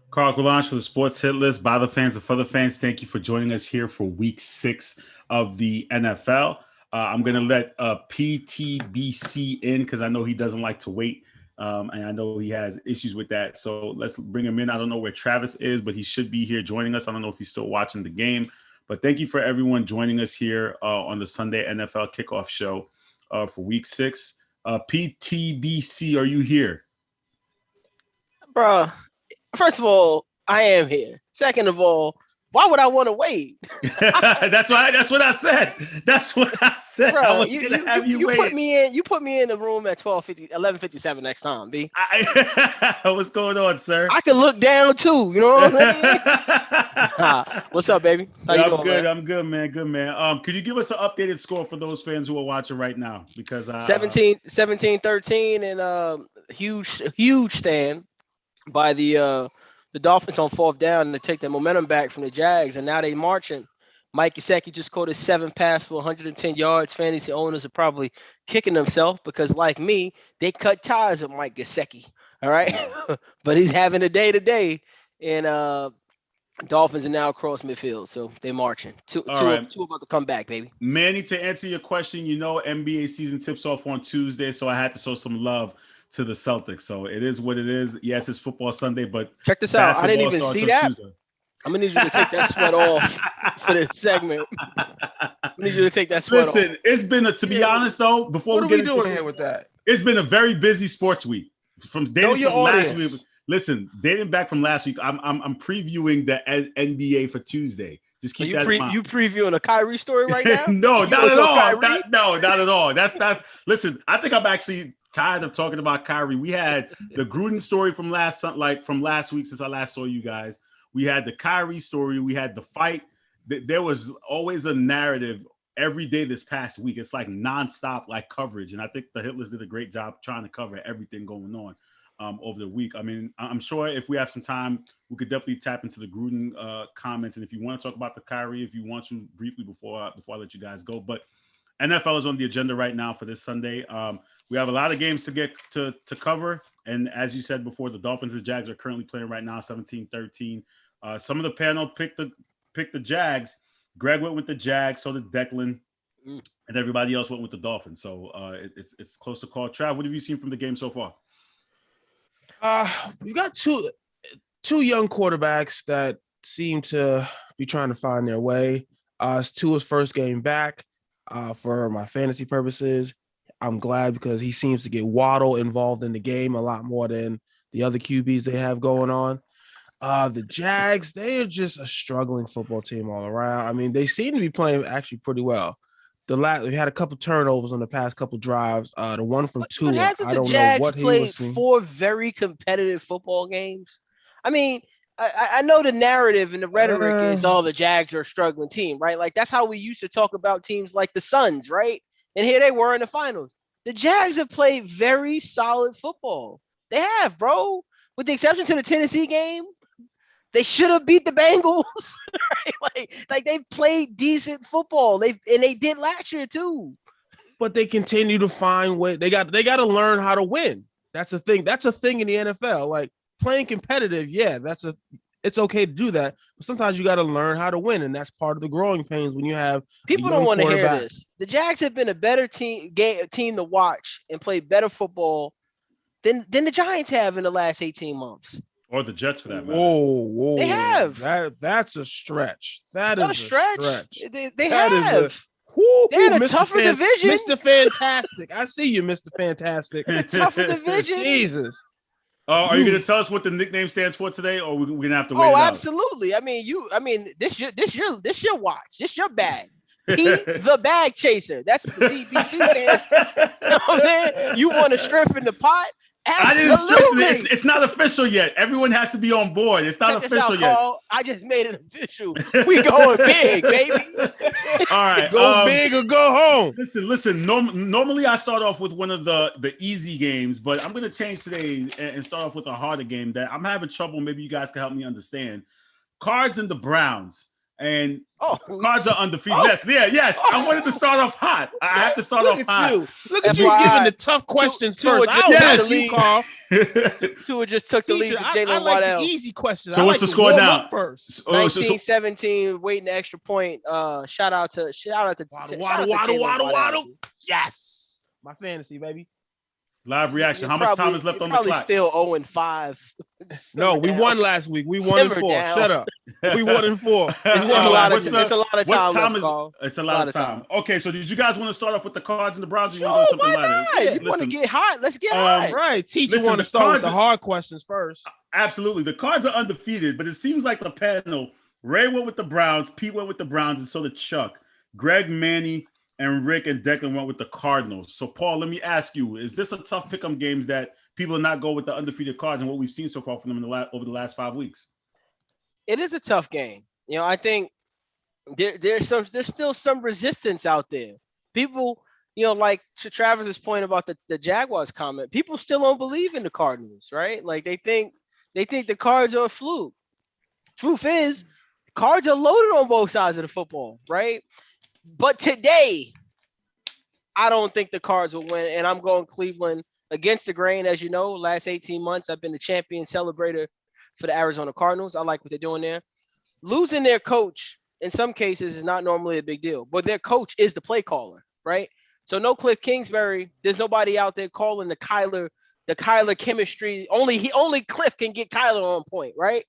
Carl Gulanch for the Sports Hit List by the fans and for the fans. Thank you for joining us here for Week 6 of the NFL. I'm going to let PTBC in because I know he doesn't like to wait, and I know he has issues with that. So let's bring him in. I don't know where Travis is, but he should be here joining us. I don't know if he's still watching the game. But thank you for everyone joining us here on the Sunday NFL Kickoff Show for Week 6. PTBC, are you here? Bro, first of all, I am here. Second of all, why would I want to wait? That's what I said. That's what I said. Bro, I was gonna have you wait. You put me in the room at 11:57 next time, B. What's going on, sir? I can look down too, you know what I'm saying? What's up, baby? How you doing, good. Man? I'm good, man. Good, man. Could you give us an updated score for those fans who are watching right now? Because 17-13 and huge stand by the Dolphins on fourth down to take the momentum back from the Jags, and now they marching. Mike Gesicki just caught his 7th pass for 110 yards. Fantasy owners are probably kicking themselves because, like me, they cut ties with Mike Gesicki. All right, but he's having a day today, and Dolphins are now across midfield, so they're marching. Two about to come back, baby. Manny, to answer your question, NBA season tips off on Tuesday, so I had to show some love to the Celtics. So it is what it is. Yes, it's football Sunday, but check this out. I didn't even see that. Tuesday. I'm gonna need you to take that sweat off for this segment. I need you to take that sweat off. Listen, it's been to be honest though, before what we doing here with that? It's been a very busy sports week. From dating from last week. Listen, dating back from last week, I'm previewing the NBA for Tuesday. Just keep that in mind. You previewing a Kyrie story right now? No, not at all. Not at all. That's listen, I think I'm actually tired of talking about Kyrie. We had the Gruden story from last week since I last saw you guys. We had the Kyrie story. We had the fight. There was always a narrative every day this past week. It's like nonstop like coverage. And I think the Hitlers did a great job trying to cover everything going on over the week. I mean, I'm sure if we have some time, we could definitely tap into the Gruden comments. And if you want to talk about the Kyrie, if you want to briefly before I let you guys go. But NFL is on the agenda right now for this Sunday. We have a lot of games to get to cover. And as you said before, the Dolphins and Jags are currently playing right now, 17-13. Some of the panel picked the Jags. Greg went with the Jags, so did Declan, and everybody else went with the Dolphins. So it's close to call. Trav, what have you seen from the game so far? We got two young quarterbacks that seem to be trying to find their way. It's Tua's first game back. For my fantasy purposes, I'm glad because he seems to get Waddle involved in the game a lot more than the other QBs they have going on. The Jags, they are just a struggling football team all around. I mean, they seem to be playing actually pretty well. We had a couple turnovers on the past couple drives. The one from Tua, I don't know what he was seeing. 4 very competitive football games. I mean, I know the narrative and the rhetoric is the Jags are a struggling team, right? Like that's how we used to talk about teams like the Suns, right? And here they were in the finals. The Jags have played very solid football. They have, bro. With the exception to the Tennessee game, they should have beat the Bengals. Right? Like they played decent football. They did last year too. But they continue to find ways. They got to learn how to win. That's a thing. That's a thing in the NFL. Like playing competitive, yeah, it's okay to do that. But sometimes you got to learn how to win, and that's part of the growing pains when you have people don't want to hear this. The Jags have been a better team to watch and play better football than the Giants have in the last 18 months. Or the Jets for that matter. Whoa. They have. That's a stretch. That is a stretch. They have. They're in a tougher division. Mr. Fantastic. I see you, Mr. Fantastic. A tougher division. Jesus. Are you going to tell us what the nickname stands for today, or we're going to have to wait? Oh, absolutely. I mean, this your watch. This your bag. He the bag chaser. That's what the TBC stands for. You know what I'm saying? You want to strengthen the pot? Absolutely. I didn't strengthen it. It's not official yet. Everyone has to be on board. It's not official yet. Carl. I just made it official. We going big, baby. All right. Go big or go home. Listen. Normally I start off with one of the easy games, but I'm going to change today and start off with a harder game that I'm having trouble. Maybe you guys can help me understand. Cards and the Browns. And Oh, the Cards are undefeated. Yes. I wanted to start off hot. I have to start Look off at hot. you. Look at you FYI, giving the tough questions Tua first. I just don't took like the you, lead. Carl. Tua just took the lead Teacher, to I Jalen like the Waddell. easy questions. So I what's like the to score warm now? up first. 19-17, waiting the extra point. Shout out to Waddle. Yes. My fantasy, baby. Live reaction. You're How much time is left on the probably clock? still 0-5. No, we won last week. We 1-4. Shut up. We 1-4. It's a lot of time left, Carl. It's a lot of time. Okay, so did you guys want to start off with the Cards and the Browns? Or you Sure, want to go something why lighter? not? You want to get hot? Let's get hot. Right. Teacher Listen, want to the start with Cards the hard questions first. Absolutely. The Cards are undefeated, but it seems like the panel, Ray went with the Browns, Pete went with the Browns, and so did Chuck. Greg, Manny, and Rick and Declan went with the Cardinals. So, Paul, let me ask you, is this a tough pick-em games that people are not going with the undefeated Cards and what we've seen so far from them over the last 5 weeks? It is a tough game. I think there's still some resistance out there. People, like to Travis's point about the Jaguars comment, people still don't believe in the Cardinals, right? Like they think the Cards are a fluke. Truth is, the Cards are loaded on both sides of the football, right? But today, I don't think the Cards will win, and I'm going Cleveland against the grain. As you know, last 18 months, I've been the champion celebrator for the Arizona Cardinals. I like what they're doing there. Losing their coach in some cases is not normally a big deal, but their coach is the play caller, right? So no Cliff Kingsbury. There's nobody out there calling the Kyler chemistry. Only Cliff can get Kyler on point, right?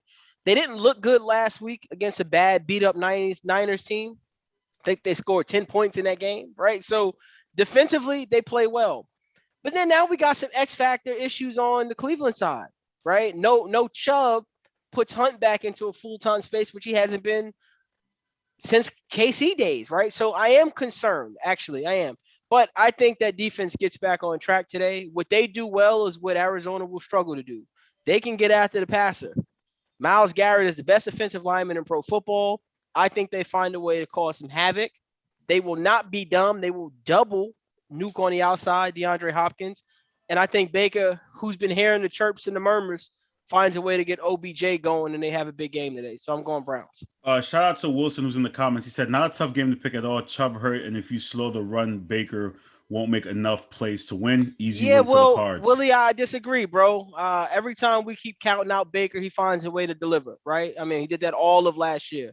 They didn't look good last week against a bad beat up Niners team. I think they scored 10 points in that game, right? So defensively, they play well. But then now we got some X factor issues on the Cleveland side, right? No Chubb puts Hunt back into a full-time space, which he hasn't been since KC days, right? So I am concerned, actually, I am. But I think that defense gets back on track today. What they do well is what Arizona will struggle to do. They can get after the passer. Myles Garrett is the best offensive lineman in pro football. I think they find a way to cause some havoc. They will not be dumb. They will double Nuke on the outside, DeAndre Hopkins. And I think Baker, who's been hearing the chirps and the murmurs, finds a way to get OBJ going, and they have a big game today. So I'm going Browns. Shout out to Wilson, who's in the comments. He said, not a tough game to pick at all. Chubb hurt, and if you slow the run, Baker won't make enough plays to win. Easy win for the Cards. Willie, I disagree, bro. Every time we keep counting out Baker, he finds a way to deliver, right? I mean, he did that all of last year.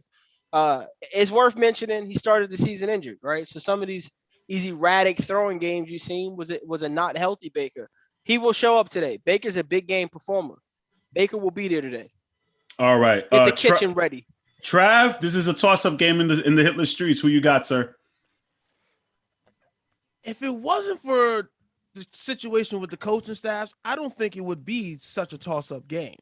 It's worth mentioning he started the season injured, right? So some of these easy erratic throwing games you've seen was a not healthy Baker. He will show up today. Baker's a big game performer. Baker will be there today. All right. Get the kitchen ready. Trav, this is a toss-up game in the Hitler streets. Who you got, sir? If it wasn't for the situation with the coaching staffs, I don't think it would be such a toss-up game.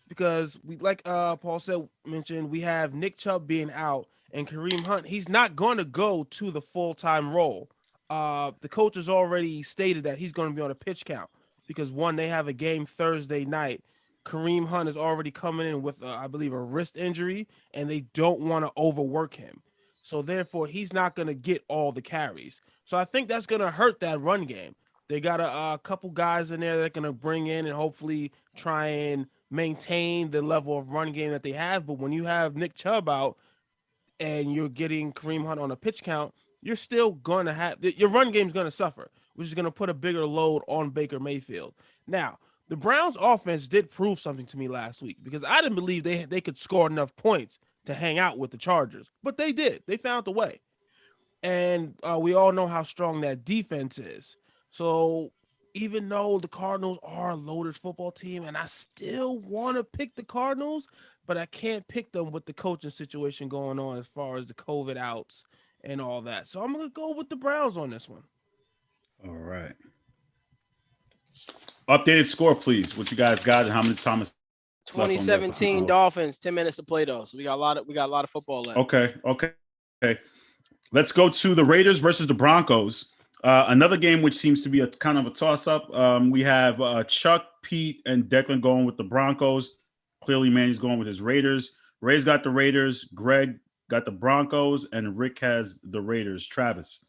Because we, like Paul mentioned, we have Nick Chubb being out and Kareem Hunt. He's not going to go to the full-time role. The coach has already stated that he's going to be on a pitch count because, one, they have a game Thursday night. Kareem Hunt is already coming in with, I believe, a wrist injury, and they don't want to overwork him. So, therefore, he's not going to get all the carries. So, I think that's going to hurt that run game. They got a couple guys in there that are going to bring in and hopefully try and maintain the level of run game that they have. But when you have Nick Chubb out and you're getting Kareem Hunt on a pitch count, you're still going to have – your run game is going to suffer, which is going to put a bigger load on Baker Mayfield. Now, the Browns offense did prove something to me last week because I didn't believe they could score enough points to hang out with the Chargers, but they did. They found a way. And we all know how strong that defense is. So even though the Cardinals are a loaded football team and I still want to pick the Cardinals, but I can't pick them with the coaching situation going on as far as the COVID outs and all that. So I'm going to go with the Browns on this one. All right. Updated score, please. What you guys got and how many times? 2017 Dolphins, 10 minutes to play though. So we got a lot of football left. Okay. Let's go to the Raiders versus the Broncos. Another game which seems to be a kind of a toss-up. We have Chuck, Pete, and Declan going with the Broncos. Clearly, Manny's going with his Raiders. Ray's got the Raiders. Greg got the Broncos, and Rick has the Raiders. Travis.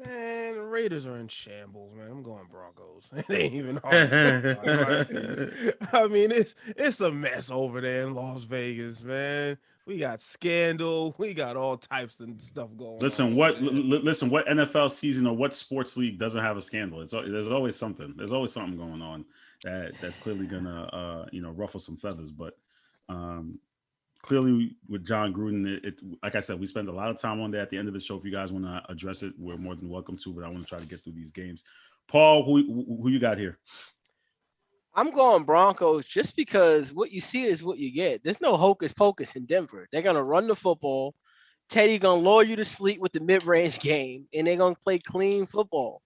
Man, the Raiders are in shambles, man. I'm going Broncos. It ain't even hard. In my opinion. I mean, it's a mess over there in Las Vegas, man. We got scandal. We got all types of stuff going on. Listen, what NFL season or what sports league doesn't have a scandal? There's always something. There's always something going on that's clearly gonna ruffle some feathers. But clearly with John Gruden, it like I said, we spend a lot of time on that. At the end of the show, if you guys want to address it, we're more than welcome to. But I want to try to get through these games. Paul, who you got here? I'm going Broncos just because what you see is what you get. There's no hocus pocus in Denver. They're going to run the football. Teddy going to lull you to sleep with the mid-range game, and they're going to play clean football.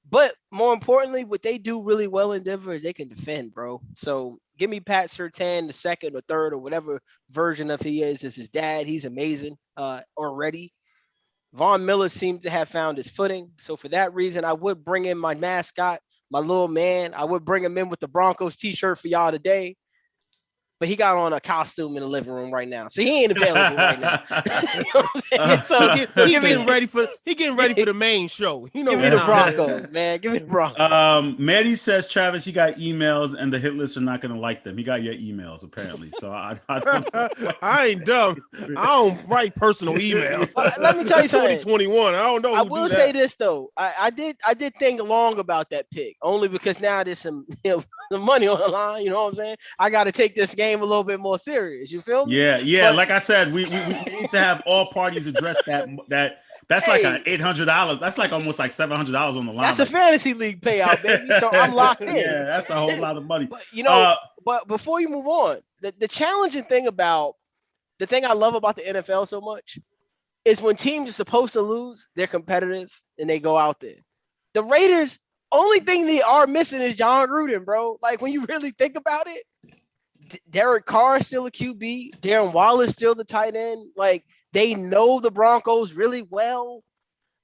But more importantly, what they do really well in Denver is they can defend, bro. So give me Pat Surtain, the second or third or whatever version of he is his dad. He's amazing already. Von Miller seems to have found his footing. So for that reason, I would bring in my mascot, my little man. I would bring him in with the Broncos t-shirt for y'all today. But he got on a costume in the living room right now, so he ain't available right now. You know he getting ready for the main show. Give me the Broncos, man. Give me the Broncos. Manny says, Travis, he got emails, and the hit list are not going to like them. He got your emails apparently, so I I ain't dumb. I don't write personal emails. Let me tell you something. 2021. I don't know. I will say this though. I did think long about that pick only because now there's some the money on the line. You know what I'm saying? I got to take this game a little bit more serious. You feel me? Yeah. But, like I said, we need to have all parties address that's like an $800. That's like almost like $700 on the line. That's a fantasy league payout, baby. So I'm locked in. Yeah, that's a whole lot of money. But, but before you move on, the challenging thing about the thing I love about the NFL so much is when teams are supposed to lose, they're competitive and they go out there. The Raiders, only thing they are missing is John Gruden, bro. Like when you really think about it. Derek Carr is still a QB. Darren Waller's still the tight end. Like they know the Broncos really well.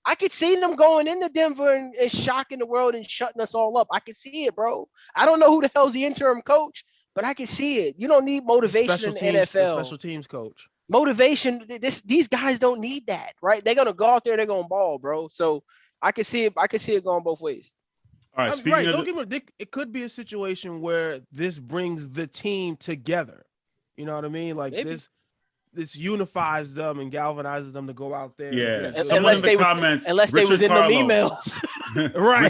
I could see them going into Denver and shocking the world and shutting us all up. I could see it, bro. I don't know who the hell's the interim coach, but I can see it. You don't need motivation in the NFL. Special teams coach. Motivation. These guys don't need that, right? They're gonna go out there. They're gonna ball, bro. So I can see it. I can see it going both ways. All right, Don't get me wrong. It could be a situation where this brings the team together. You know what I mean? Like maybe. This unifies them and galvanizes them to go out there. Yeah. Unless they was in them emails. Right.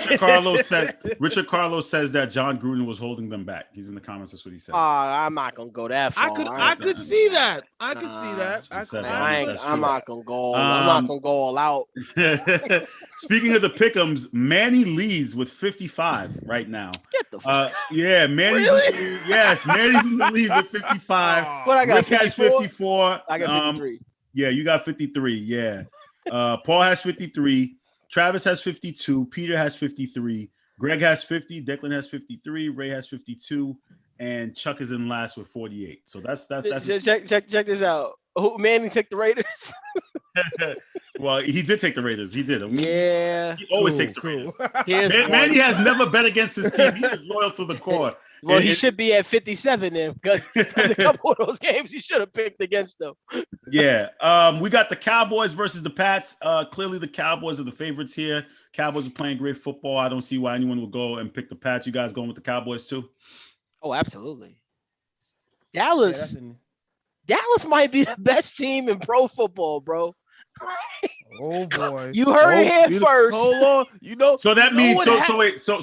Richard Carlos says that John Gruden was holding them back. He's in the comments. That's what he said. I'm not gonna go that far. I could see that. I could see that. I'm not gonna go. I'm not gonna go all out. Speaking of the pick'ems, Manny leads with 55 right now. Get the fuck. Yeah, Manny's Manny's in the lead with 55. What I got? Rick 54? Has 54. I got 53. Yeah, you got 53. Yeah. Paul has 53. Travis has 52. Peter has 53. Greg has 50. Declan has 53. Ray has 52. And Chuck is in last with 48. So that's check this out. Who Manny took the Raiders? Well, he did take the Raiders. He did. Yeah. He always takes the Raiders. Manny has never bet against his team. He is loyal to the core. Well, he should be at 57 then, because there's a couple of those games he should have picked against them. Yeah. We got the Cowboys versus the Pats. Clearly, the Cowboys are the favorites here. Cowboys are playing great football. I don't see why anyone would go and pick the Pats. You guys going with the Cowboys too? Oh, absolutely. Dallas might be the best team in pro football, bro. Oh boy! You heard it here first. Hold on. So that means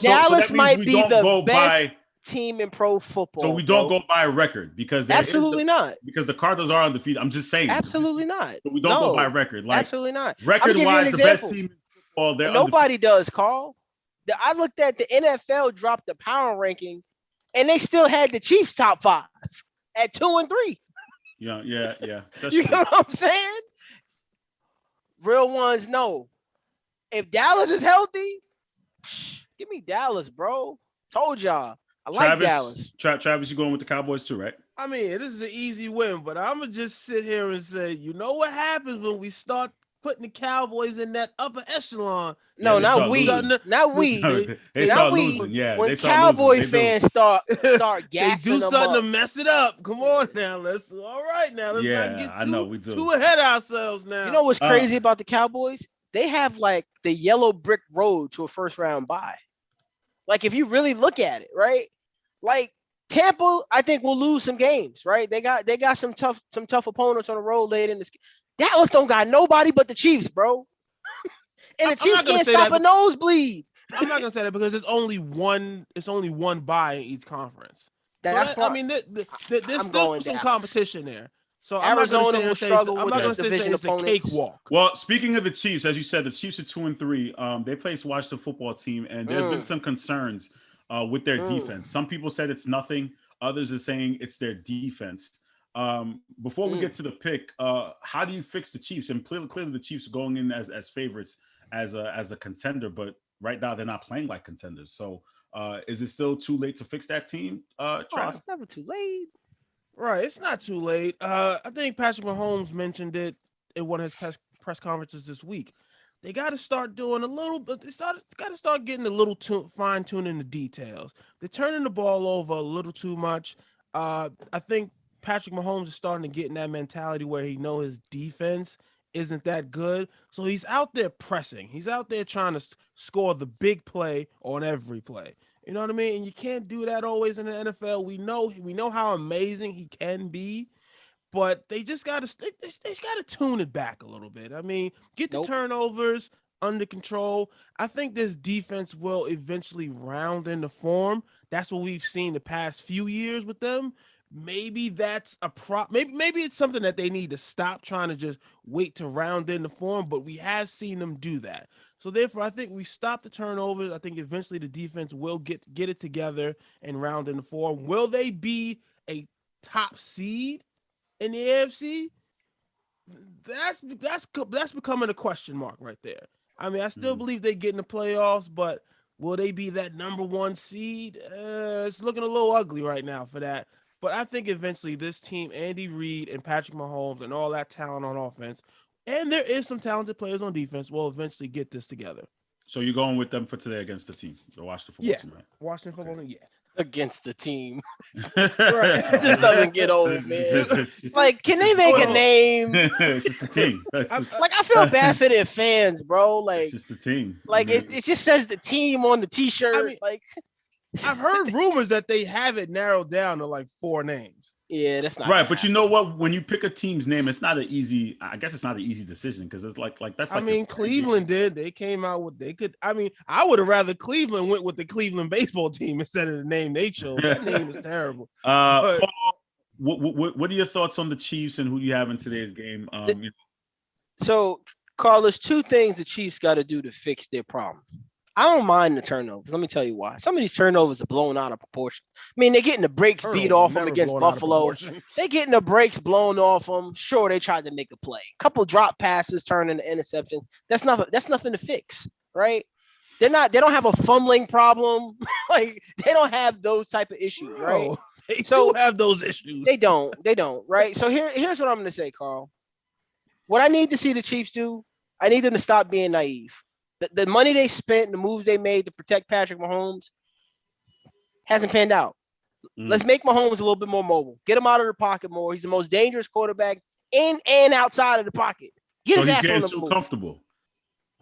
Dallas might be the best by team in pro football. So we don't go by a record because absolutely not. Because the Cardinals are undefeated. I'm just saying. Absolutely not. So we don't go by a record. Like absolutely not. Record-wise, the best team in football. Nobody does, Carl. I looked at the NFL drop the power ranking, and they still had the Chiefs top 5 at 2 and 3. Yeah. You know what I'm saying? Real ones know. If Dallas is healthy, give me Dallas, bro. Told y'all. I like Dallas. Travis, you going with the Cowboys too, right? I mean, this is an easy win, but I'm going to just sit here and say, you know what happens when we start putting the Cowboys in that upper echelon? No, not we. Not we. They start losing. Yeah, when Cowboy fans start gassing they do them something up. to mess it up. Come on now. Let's not get we do. too ahead of ourselves now. You know what's crazy about the Cowboys? they have like the yellow brick road to a first round bye. Like if you really look at it, right? Like Tampa, I think will lose some games, right? They got some tough opponents on the road late in this. Dallas don't got nobody but the Chiefs, bro. And the Chiefs can't stop a nosebleed. I'm not gonna say that because it's only one bye in each conference. That's so that, I mean, there's still some competition there. So Arizona will struggle I'm not going to say it's a cakewalk. Well, speaking of the Chiefs, as you said, the Chiefs are 2-3. They play Washington football team, and there's been some concerns with their defense. Some people said it's nothing. Others are saying it's their defense. Before we get to the pick, how do you fix the Chiefs? And clearly the Chiefs are going in as favorites, as a contender, but right now they're not playing like contenders. So is it still too late to fix that team? It's never too late. Right, it's not too late. I think Patrick Mahomes mentioned it in one of his press conferences this week. They got to start doing a little bit. They got to start getting a little fine tuning the details. They're turning the ball over a little too much. I think Patrick Mahomes is starting to get in that mentality where he knows his defense isn't that good. So he's out there pressing. He's out there trying to score the big play on every play. You know what I mean? And you can't do that always in the NFL. We know how amazing he can be, but they just got to tune it back a little bit. I mean, get the turnovers under control. I think this defense will eventually round into form. That's what we've seen the past few years with them. Maybe that's maybe it's something that they need to stop trying to just wait to round into form, but we have seen them do that. So therefore, I think we stop the turnovers. I think eventually the defense will get it together and round into form. Will they be a top seed in the AFC? That's becoming a question mark right there. I mean, I still believe they get in the playoffs, but will they be that number one seed? It's looking a little ugly right now for that. But I think eventually this team, Andy Reid and Patrick Mahomes and all that talent on offense, and there is some talented players on defense, will eventually get this together. So you're going with them for today against the team, the Washington football team, right? Washington football team, against the team. Right. It just doesn't get old, man. Like, can they make a name? It's just the team. I feel bad for their fans, bro. Like, it's just the team. Like, it just says the team on the T-shirt. I mean, I've heard rumors that they have it narrowed down to like 4 names. Yeah, that's not right. But you know what? When you pick a team's name, it's not an easy. I guess it's not an easy decision because it's like that's. Like, I mean, Cleveland did. They came out with they could. I mean, I would have rather Cleveland went with the Cleveland baseball team instead of the name they chose. That name is terrible. Paul, what are your thoughts on the Chiefs and who you have in today's game? So, Carlos, 2 things the Chiefs got to do to fix their problem. I don't mind the turnovers. Let me tell you why. Some of these turnovers are blown out of proportion. I mean, they're getting the brakes beat off them against Buffalo. They're getting the brakes blown off them. Sure, they tried to make a play. Couple drop passes turn into interceptions. That's nothing to fix, right? They don't have a fumbling problem. Like, they don't have those type of issues, right? They do have those issues. They don't, right? So here's what I'm going to say, Carl. What I need to see the Chiefs do, I need them to stop being naive. The money they spent, the moves they made to protect Patrick Mahomes hasn't panned out. Let's make Mahomes a little bit more mobile. Get him out of the pocket more. He's the most dangerous quarterback in and outside of the pocket. Get his ass on the move. Comfortable.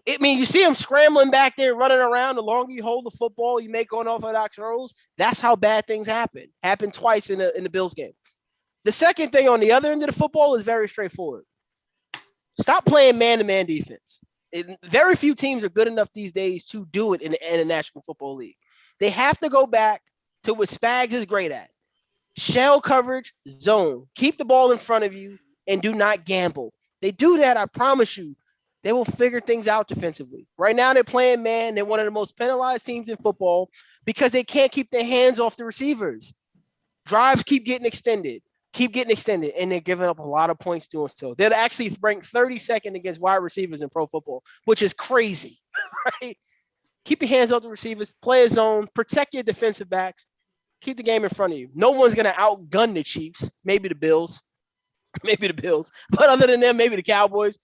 I mean, you see him scrambling back there, running around. The longer you hold the football, you make going off of that throws. That's how bad things happen. Happened twice in the Bills game. The second thing on the other end of the football is very straightforward. Stop playing man-to-man defense. Very few teams are good enough these days to do it in the National Football League. They have to go back to what Spags is great at. Shell coverage, zone. Keep the ball in front of you and do not gamble. They do that, I promise you, they will figure things out defensively. Right now, they're playing man. They're one of the most penalized teams in football because they can't keep their hands off the receivers. Drives keep getting extended, and they're giving up a lot of points doing so. They're actually ranked 32nd against wide receivers in pro football, which is crazy, right? Keep your hands off the receivers, play a zone, protect your defensive backs, keep the game in front of you. No one's going to outgun the Chiefs, maybe the Bills, but other than them, maybe the Cowboys.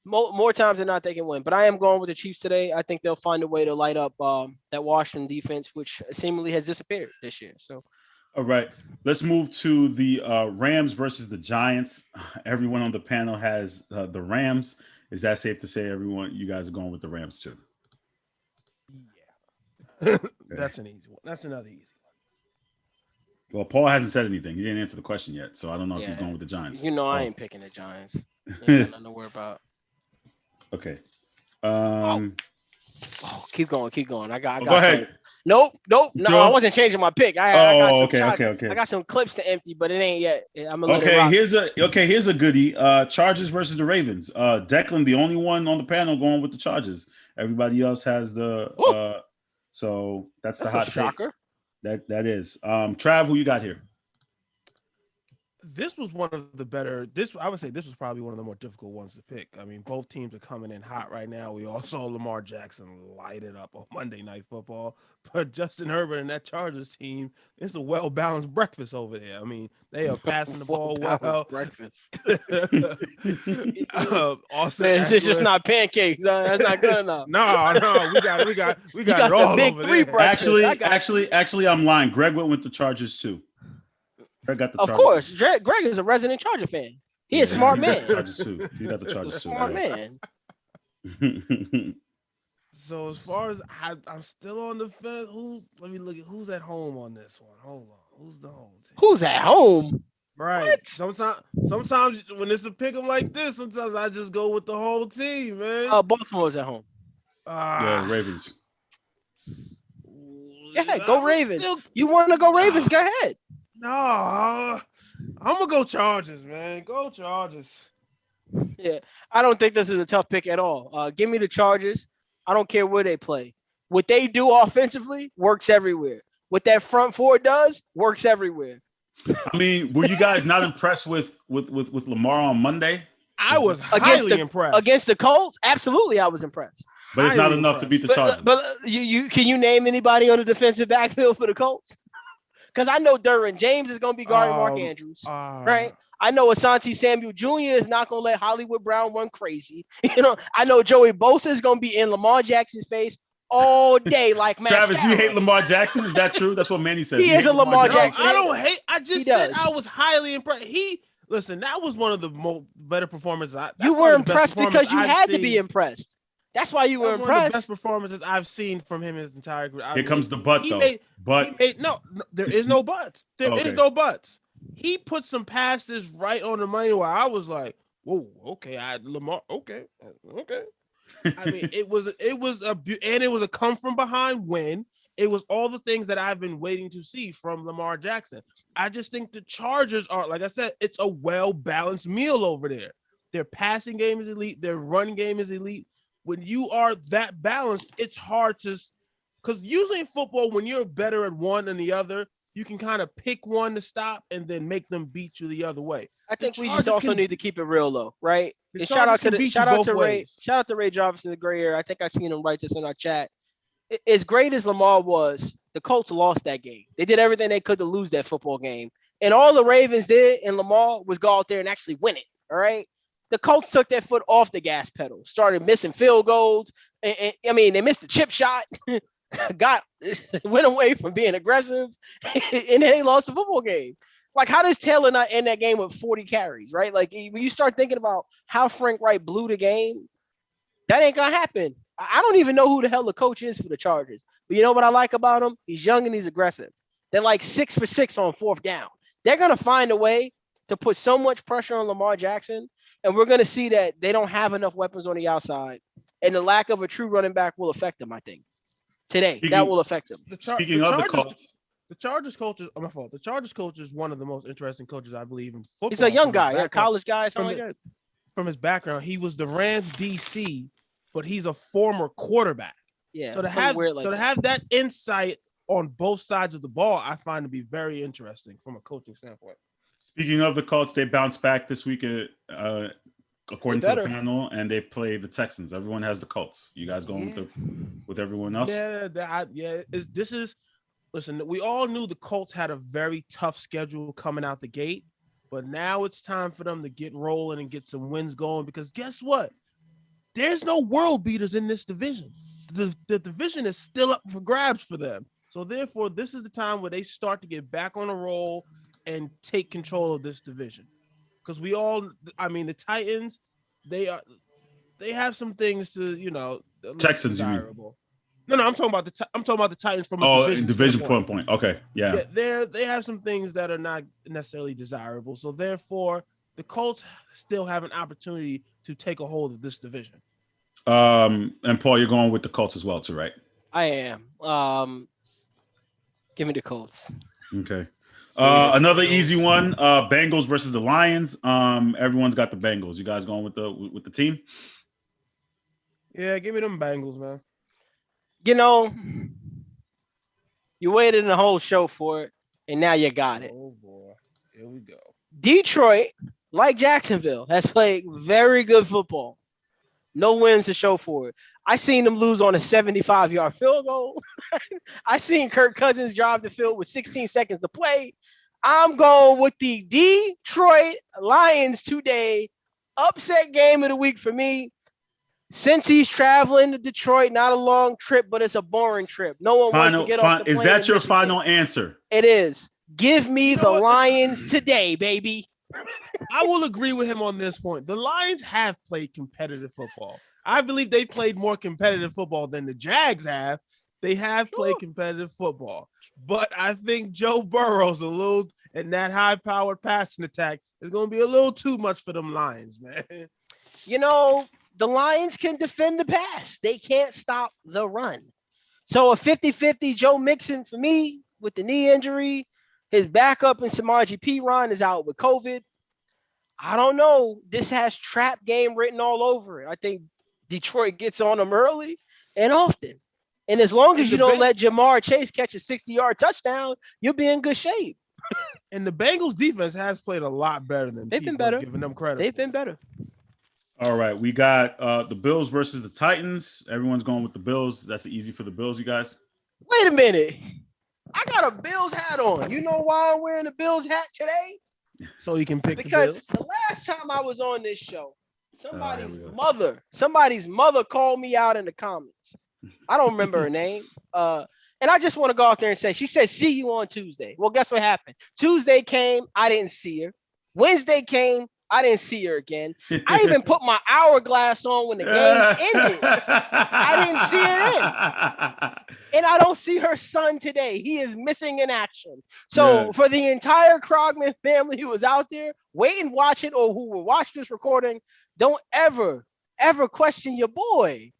More times than not, they can win. But I am going with the Chiefs today. I think they'll find a way to light up that Washington defense, which seemingly has disappeared this year. So, all right, let's move to the Rams versus the Giants. Everyone on the panel has the Rams. Is that safe to say, everyone? You guys are going with the Rams too? Yeah. That's an easy one. That's another easy one. Well, Paul hasn't said anything. He didn't answer the question yet, so I don't know if he's going with the Giants. I ain't picking the Giants. Ain't nothing to worry about. Okay. Keep going. I got go ahead. Nope. No, sure? I wasn't changing my pick. I got some shots. Okay. I got some clips to empty, but it ain't yet. I'm gonna let it rock. Here's a goodie. Chargers versus the Ravens. Declan, the only one on the panel going with the Chargers. Everybody else has the so that's the hot shocker. That is. Trav, who you got here? This was one of the better. I would say this was probably one of the more difficult ones to pick. I mean, both teams are coming in hot right now. We all saw Lamar Jackson light it up on Monday Night Football, but Justin Herbert and that Chargers team, it's a well-balanced breakfast over there. I mean, they are passing the ball well. Breakfast. It's just not pancakes. That's not good enough. No, we got it all big over three there. Actually, I'm lying. Greg went with the Chargers too. Greg got the Chargers. Of course, Greg is a resident Charger fan. He a smart man. Chargers too. He got the Chargers too. Smart man. So as far as I'm still on the fence. Let me look at who's at home on this one. Hold on. Who's the home team? Who's at home? Right. What? Sometimes when it's a pick 'em like this, sometimes I just go with the whole team, man. Baltimore's at home. Ravens. Yeah, go Ravens. You want to go Ravens? Go ahead. No, I'm gonna go Chargers, man. Go Chargers. Yeah, I don't think this is a tough pick at all. Give me the Chargers. I don't care where they play. What they do offensively works everywhere. What that front four does works everywhere. I mean, were you guys not impressed with Lamar on Monday? I was highly impressed against the Colts. Absolutely, I was impressed. But it's not enough to beat the Chargers. But you can you name anybody on the defensive backfield for the Colts? Because I know Derwin James is going to be guarding Mark Andrews, right? I know Asante Samuel Jr. is not going to let Hollywood Brown run crazy. I know Joey Bosa is going to be in Lamar Jackson's face all day like Matt Travis, Scarrow. you hate Lamar Jackson? Is that true? That's what Manny says. He is a Lamar Jackson. I don't hate. I just said I was highly impressed. Listen, that was one of the better performances. You were impressed because you had to be impressed. That's why you were impressed. One of the best performances I've seen from him his entire career. Here comes the butt, though. No, there is no buts. There is no buts. He put some passes right on the money where I was like, "Whoa, okay, Lamar, okay." I mean, it was a come from behind win. It was all the things that I've been waiting to see from Lamar Jackson. I just think the Chargers are, like I said, it's a well-balanced meal over there. Their passing game is elite. Their run game is elite. When you are that balanced, it's hard to, because usually in football, when you're better at one than the other, you can kind of pick one to stop and then make them beat you the other way. I think we just also need to keep it real though, right? And shout out to Ray Jarvis in the gray area. I think I seen him write this in our chat. As great as Lamar was, the Colts lost that game. They did everything they could to lose that football game. And all the Ravens did and Lamar was go out there and actually win it. All right. The Colts took their foot off the gas pedal, started missing field goals. And I mean, they missed the chip shot, went away from being aggressive, and they lost the football game. Like, how does Taylor not end that game with 40 carries, right? Like, when you start thinking about how Frank Wright blew the game, that ain't gonna happen. I don't even know who the hell the coach is for the Chargers. But you know what I like about him? He's young and he's aggressive. They're like 6 for 6 on fourth down. They're gonna find a way to put so much pressure on Lamar Jackson, and we're going to see that they don't have enough weapons on the outside, and the lack of a true running back will affect them, I think. That will affect them. Speaking of the Colts. The Chargers coach is my fault. The Chargers coach is one of the most interesting coaches, I believe, in football. He's a young guy, a college guy, something like that. From his background, he was the Rams DC, but he's a former quarterback. Yeah. So to have that insight on both sides of the ball, I find to be very interesting from a coaching standpoint. Speaking of the Colts, they bounced back this week, according to the panel, and they play the Texans. Everyone has the Colts. You guys going with everyone else? Listen, we all knew the Colts had a very tough schedule coming out the gate, but now it's time for them to get rolling and get some wins going, because guess what? There's no world beaters in this division. The division is still up for grabs for them. So therefore, this is the time where they start to get back on a roll and take control of this division, because the Titans, they have some things to, Texans, you mean? desirable. No, I'm talking about the Titans from a division point. Okay, yeah. They have some things that are not necessarily desirable. So therefore, the Colts still have an opportunity to take a hold of this division. And Paul, you're going with the Colts as well, too, right? I am. Give me the Colts. Okay. Another easy one. Bengals versus the Lions. Everyone's got the Bengals. You guys going with the team? Yeah, give me them Bengals, man. You waited the whole show for it, and now you got it. Oh boy, here we go. Detroit, like Jacksonville, has played very good football. No wins to show for it. I seen them lose on a 75-yard field goal. I seen Kirk Cousins drive the field with 16 seconds to play. I'm going with the Detroit Lions today. Upset game of the week for me. Since he's traveling to Detroit, not a long trip, but it's a boring trip. No one wants to get off the plane. Is that your final answer? It is. Give me the Lions today, baby. I will agree with him on this point. The Lions have played competitive football. I believe they played more competitive football than the Jags have. They have played competitive football. But I think Joe Burrow's and that high-powered passing attack is going to be a little too much for them Lions, man. The Lions can defend the pass. They can't stop the run. So a 50-50 Joe Mixon for me with the knee injury. His backup in Samaje Perine is out with COVID. I don't know. This has trap game written all over it. I think Detroit gets on them early and often. And as long as you don't let Jamar Chase catch a 60-yard touchdown, you'll be in good shape. And the Bengals defense has played a lot better than they've been better. Giving them credit. They've been better. All right, we got the Bills versus the Titans. Everyone's going with the Bills. That's easy for the Bills, you guys. Wait a minute. I got a Bills hat on. You know why I'm wearing a Bills hat today? So you can pick because the Bills? The last time I was on this show, somebody's mother called me out in the comments. I don't remember her name. And I just want to go out there and say, she said, see you on Tuesday. Well, guess what happened? Tuesday came, I didn't see her. Wednesday came, I didn't see her again. I even put my hourglass on when the game ended. I didn't see her then. And I don't see her son today. He is missing in action. So for the entire Krogman family who was out there, wait and watch it, or who will watch this recording, don't ever question your boy.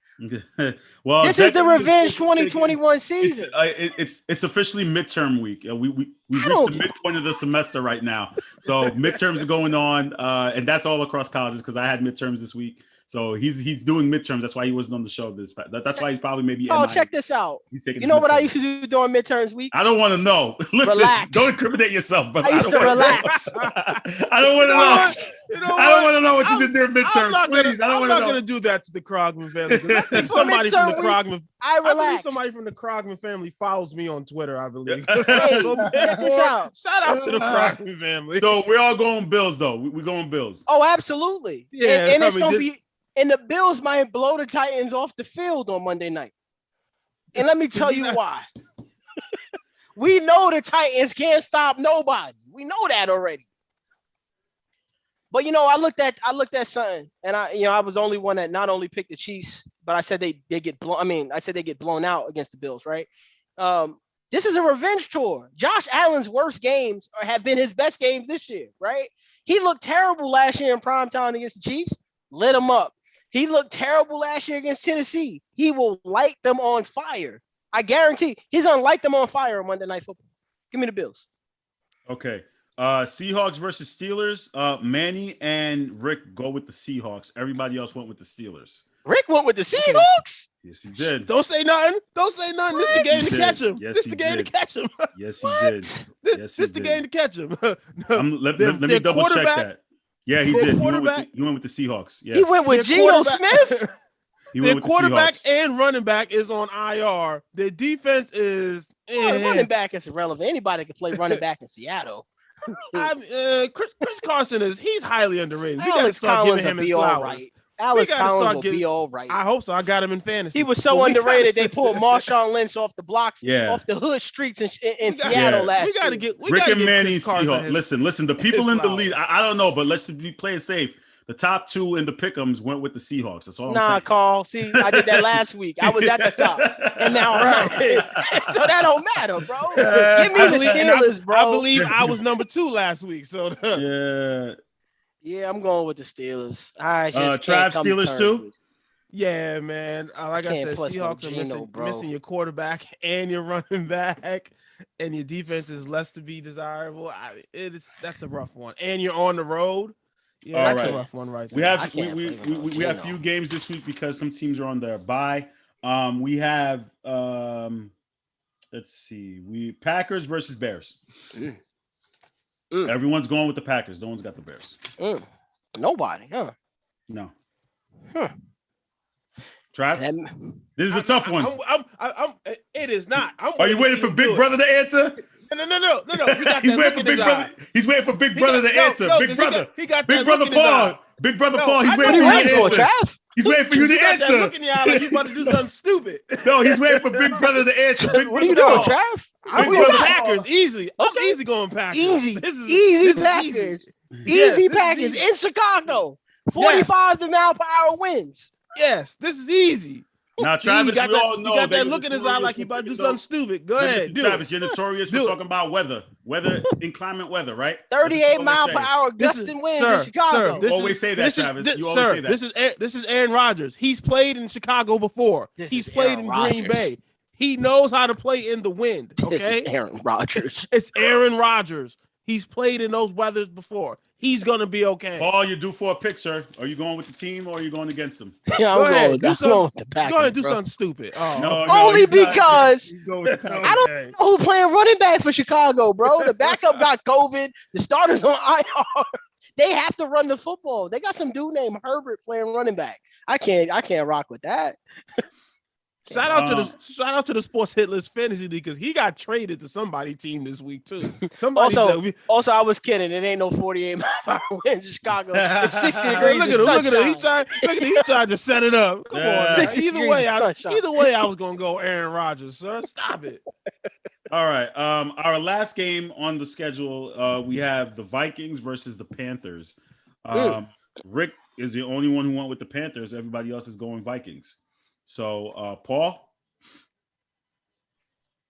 Well, this is the revenge 2021 season. It's officially midterm week. We've reached the midpoint of the semester right now. So midterms are going on, and that's all across colleges because I had midterms this week. So he's doing midterms. That's why he wasn't on the show that's why he's probably maybe. Oh, check this out. You know what I used to do during midterms week? I don't want to know. Listen, relax. Don't incriminate yourself, but I used to relax. I don't want to know. I don't want to know what you did during midterms. I'm not going to do that to the Krogman family. I think somebody from the Krogman. I believe somebody from the Krogman family follows me on Twitter. I believe. Hey, check this out. Shout out to the Krogman family. So we're all going Bills, though. We're going Bills. Oh, absolutely. Yeah, and it's going to be. And the Bills might blow the Titans off the field on Monday night. And let me tell you why. We know the Titans can't stop nobody. We know that already. But I looked at something, and I was the only one that not only picked the Chiefs, but I said they get blown. I mean, I said they get blown out against the Bills, right? This is a revenge tour. Josh Allen's worst games have been his best games this year, right? He looked terrible last year in primetime against the Chiefs. Lit him up. He looked terrible last year against Tennessee. He will light them on fire. I guarantee he's going to light them on fire on Monday Night Football. Give me the Bills. Okay. Seahawks versus Steelers. Manny and Rick go with the Seahawks. Everybody else went with the Steelers. Rick went with the Seahawks? Yes, he did. Don't say nothing. This is the game to catch him. Yes, this is the game to catch him. Yes, he did. This is the game to catch him. Let me double check that. Yeah, he did. He went with the Seahawks. Yeah. He went with Geno Smith. Their quarterback and running back is on IR. Their defense is running back is irrelevant. Anybody can play running back in Seattle. Chris Carson he's highly underrated. We got to start giving him his flowers. Right. Alex Collins will be all right. I hope so. I got him in fantasy. He was so underrated. They pulled Marshawn Lynch off the blocks, off the hood streets in Seattle last year. Rick and Manny Seahawks. Listen. The people in the lead. I don't know, but let's be playing safe. The top 2 in the pick'ems went with the Seahawks. That's all I'm Nah, saying. Carl. See, I did that last week. I was at the top, and now I'm out. So that don't matter, bro. Give me the Steelers, bro. I believe I was number 2 last week. So yeah, I'm going with the Steelers. I just Trav, can't come Steelers too. Yeah, man. Like I said, Seahawks are missing your quarterback and your running back, and your defense is less to be desirable. That's a rough one, and you're on the road. Yeah, that's a rough one right there. We have few games this week because some teams are on their bye. We have let's see, Packers versus Bears. Everyone's going with the Packers. No one's got the Bears. Nobody, huh? No. Trav, this is a tough one. It is not. Are you waiting for Big Brother to answer? No. He's waiting for Big Brother. He's waiting for Big Brother to answer. Big Brother. He got Big Brother Paul. Big Brother Paul. He's waiting for you to answer. He's waiting for you to answer. Look in your eye like he's about to do something stupid. No, he's waiting for Big Brother to answer. What are you doing, Trav? I'm going Packers easy. I'm easy going Packers. Easy Packers. Easy Packers in Chicago. 45 mile per hour winds. Yes, this is easy. Now, Travis, we all know he got that look in his eye like he about to do something stupid. Go ahead, Travis, you're notorious for talking about weather, inclement weather, right? 38 mile per hour gusting winds in Chicago. You always say that, Travis. You always say that. This is Aaron Rodgers. He's played in Chicago before. He's played in Green Bay. He knows how to play in the wind. Okay, this is Aaron Rodgers. It's Aaron Rodgers. He's played in those weathers before. He's gonna be okay. Paul, you do for a picture. Are you going with the team or are you going against them? Yeah, I'm going with the Packers. Go ahead and do something stupid. Only because I don't know who playing running back for Chicago, bro. The backup got COVID. The starters on IR. They have to run the football. They got some dude named Herbert playing running back. I can't rock with that. Shout out to the Sports Hit List Fantasy League because he got traded to somebody team this week too. Also, I was kidding. It ain't no 48 mile per hour winds in Chicago. It's 60 degrees. Look at him. He tried to set it up. Come on. Either way, I was gonna go Aaron Rodgers, sir. Stop it. All right. Our last game on the schedule, we have the Vikings versus the Panthers. Rick is the only one who went with the Panthers. Everybody else is going Vikings. So, Paul?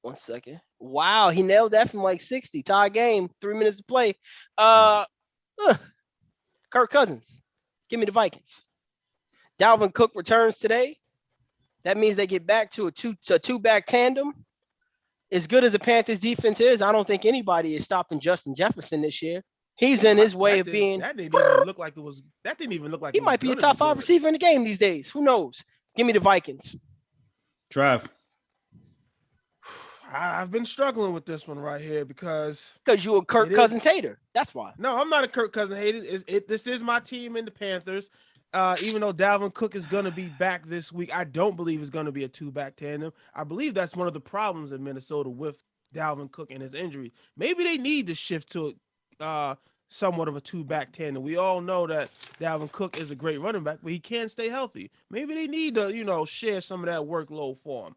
1 second. Wow, he nailed that from like 60. Tie game, 3 minutes to play. Kirk Cousins. Give me the Vikings. Dalvin Cook returns today. That means they get back to a two-back tandem. As good as the Panthers defense is, I don't think anybody is stopping Justin Jefferson this year. He's in his way of being. That didn't even look like it was. That didn't even look like he might be a top 5 receiver in the game these days. Who knows? Give me the Vikings. Trav. I've been struggling with this one right here because you're a Kirk Cousins hater. That's why. No, I'm not a Kirk Cousins hater. This is my team in the Panthers. Even though Dalvin Cook is going to be back this week, I don't believe it's going to be a 2-back tandem. I believe that's one of the problems in Minnesota with Dalvin Cook and his injury. Maybe they need to shift to somewhat of a 2-back tandem. We all know that Dalvin Cook is a great running back, but he can't stay healthy. Maybe they need to, share some of that workload for him.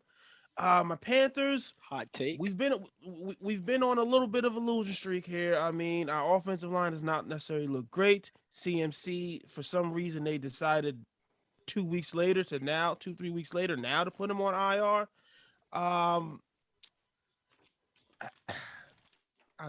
My Panthers, hot take. We've been on a little bit of a losing streak here. I mean, our offensive line does not necessarily look great. CMC, for some reason, they decided 2 weeks later to now, 2-3 weeks later now to put him on IR. Our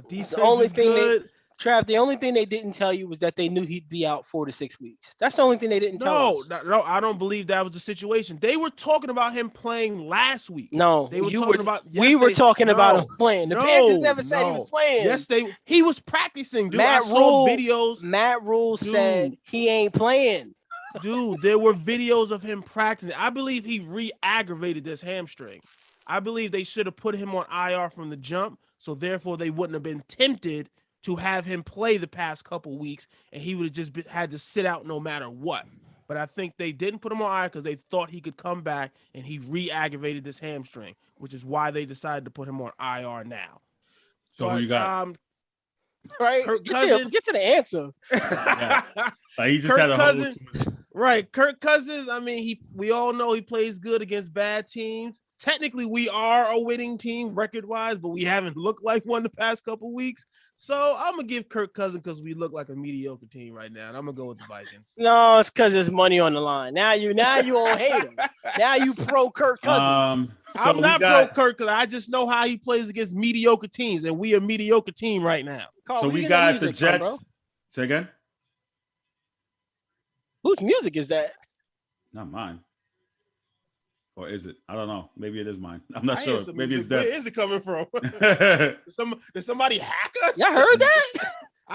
defense the only is thing good. Trav, the only thing they didn't tell you was that they knew he'd be out 4 to 6 weeks. That's the only thing they didn't tell us. No, I don't believe that was the situation. They were talking about him playing last week. No, they were talking about. Yes, we were talking about him playing. The Panthers never said he was playing. Yes, he was practicing. Dude, I saw videos. Matt Rule said he ain't playing. Dude, there were videos of him practicing. I believe he re-aggravated this hamstring. I believe they should have put him on IR from the jump, so therefore they wouldn't have been tempted to have him play the past couple weeks, and he would have just had to sit out no matter what. But I think they didn't put him on IR because they thought he could come back, and he re-aggravated this hamstring, which is why they decided to put him on IR now. So who you got? Right, get to the answer. He just had a whole. Right, Kirk Cousins. I mean, we all know he plays good against bad teams. technically we are a winning team record-wise, but we haven't looked like one the past couple weeks. So I'm gonna give Kirk Cousins because we look like a mediocre team right now, and I'm gonna go with the Vikings. No, it's because there's money on the line. Now you all hate him. Now you pro Kirk Cousins. So I'm not pro Kirk because I just know how he plays against mediocre teams, and we a mediocre team right now. Carl, so where we you get that got the music from, Jets. bro? Say again. Whose music is that? Not mine. Or is it? I don't know. Maybe it is mine. I'm not sure. Maybe it's Where that. is it coming from? Did somebody hack us? Y'all heard that?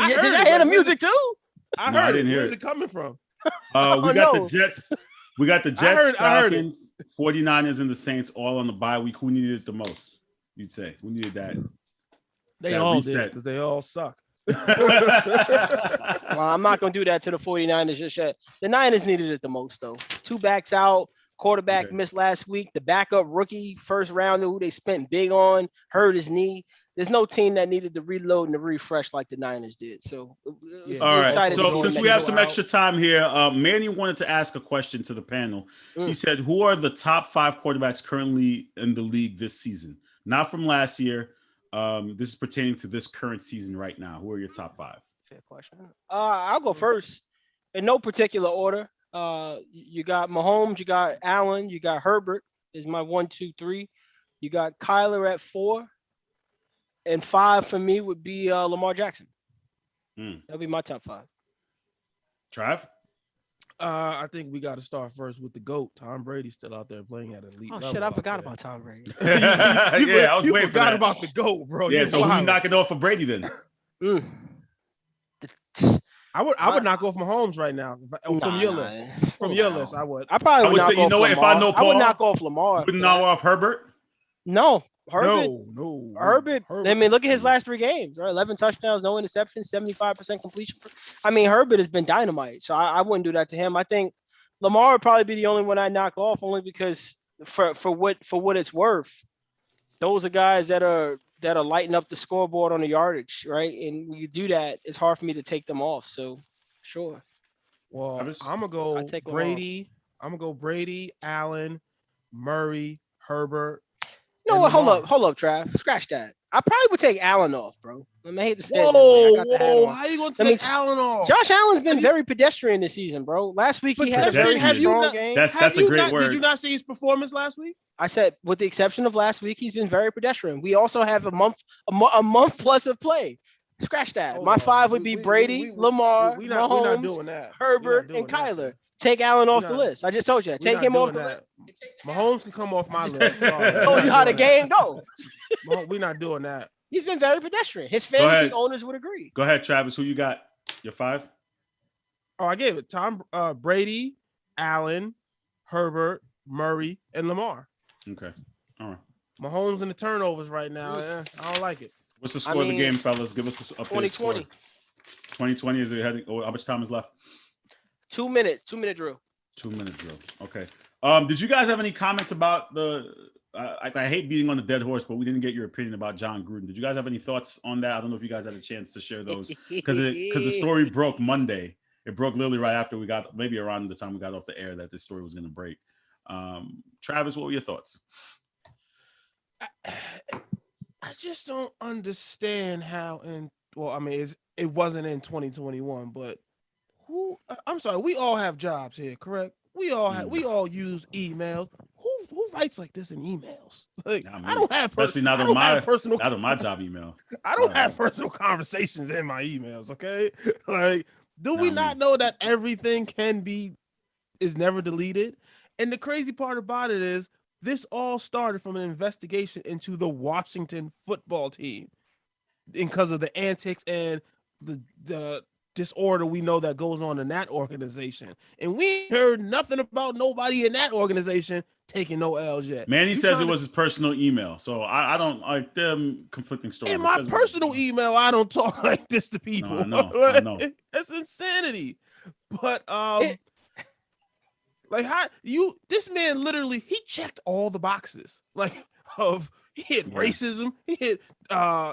Did y'all hear the music too? I No, I heard didn't it. hear Where's it. it coming from? We got the Jets. We got the Jets, Falcons, 49ers, and the Saints all on the bye week. Who needed it the most? You'd say. Who needed that? They that all reset? did because they all suck. Well, I'm not going to do that to the 49ers just yet. The Niners needed it the most, though. 2 backs out. Quarterback missed last week. The backup rookie first rounder who they spent big on hurt his knee. There's no team that needed to reload and to refresh like the Niners did. So, all right. So since we have some extra time here, Manny wanted to ask a question to the panel. He said, "Who are the top 5 quarterbacks currently in the league this season? Not from last year. This is pertaining to this current season right now. Who are your top 5?" Fair question. I'll go first in no particular order. You got Mahomes, you got Allen, you got Herbert is my 1, 2, 3. You got Kyler at 4, and 5 for me would be Lamar Jackson. That'll be my top 5. Trav? I think we got to start first with the GOAT. Tom Brady's still out there playing at elite level. Oh shit, I forgot about Tom Brady. I was waiting forgot for about the GOAT, bro. Yeah, so who you knocking off for Brady then? I would knock off Mahomes right now from your list. From your list, I would. I probably would knock say, you off know what? If Lamar. I know Paul, I would knock off Lamar. You wouldn't knock off Herbert? No, Herbert. No. Herbert. I mean, look at his last 3 games. Right, 11 touchdowns, no interceptions, 75% completion. I mean, Herbert has been dynamite, so I wouldn't do that to him. I think Lamar would probably be the only one I knock off, only because for what it's worth, those are guys that are lighting up the scoreboard on the yardage, right? And when you do that, it's hard for me to take them off. So, sure. Well, I'm gonna go Brady. I'm gonna go Brady, Allen, Murray, Herbert. No, hold up, Trav. Scratch that. I probably would take Allen off, bro. I hate to say whoa! How you gonna take Allen off? Josh Allen's been very pedestrian this season, bro. Last week he had a very strong game. That's a great word. Did you not see his performance last week? I said, with the exception of last week, he's been very pedestrian. We also have a month plus of play. Scratch that. My 5 would be Brady, Lamar, Mahomes, Herbert, and Kyler. Take Allen off the list. I just told you. Take him off the list. Mahomes can come off my list. I told you how the game goes. We're not doing that. He's been very pedestrian. His fantasy owners would agree. Go ahead, Travis. Who you got? Your 5? Oh, I gave it Brady, Allen, Herbert, Murray, and Lamar. Okay. All right. Mahomes and the turnovers right now. I don't like it. What's the score of the game, fellas? Give us this update. 2020. 2020 is it heading? How much time is left? 2 minute drill. 2-minute drill. Okay. Did you guys have any comments about the? I hate beating on the dead horse, but we didn't get your opinion about John Gruden. Did you guys have any thoughts on that? I don't know if you guys had a chance to share those because the story broke Monday. It broke literally right after we got, maybe around the time we got off the air, that this story was going to break. Travis, what were your thoughts? I just don't understand how. It wasn't in 2021, but I'm sorry. We all have jobs here, correct? We all use emails. Who writes like this in emails? Like, I don't have especially not on my job email. I don't have personal conversations in my emails. Okay, like, do we not know that everything is never deleted? And the crazy part about it is, this all started from an investigation into the Washington football team, because of the antics and the disorder we know that goes on in that organization. And we heard nothing about nobody in that organization taking no L's yet. Manny says it was his personal email. So I don't like them conflicting stories. In my personal email, I don't talk like this to people. No, I know. That's insanity. But this man literally, he checked all the boxes. He hit racism, he hit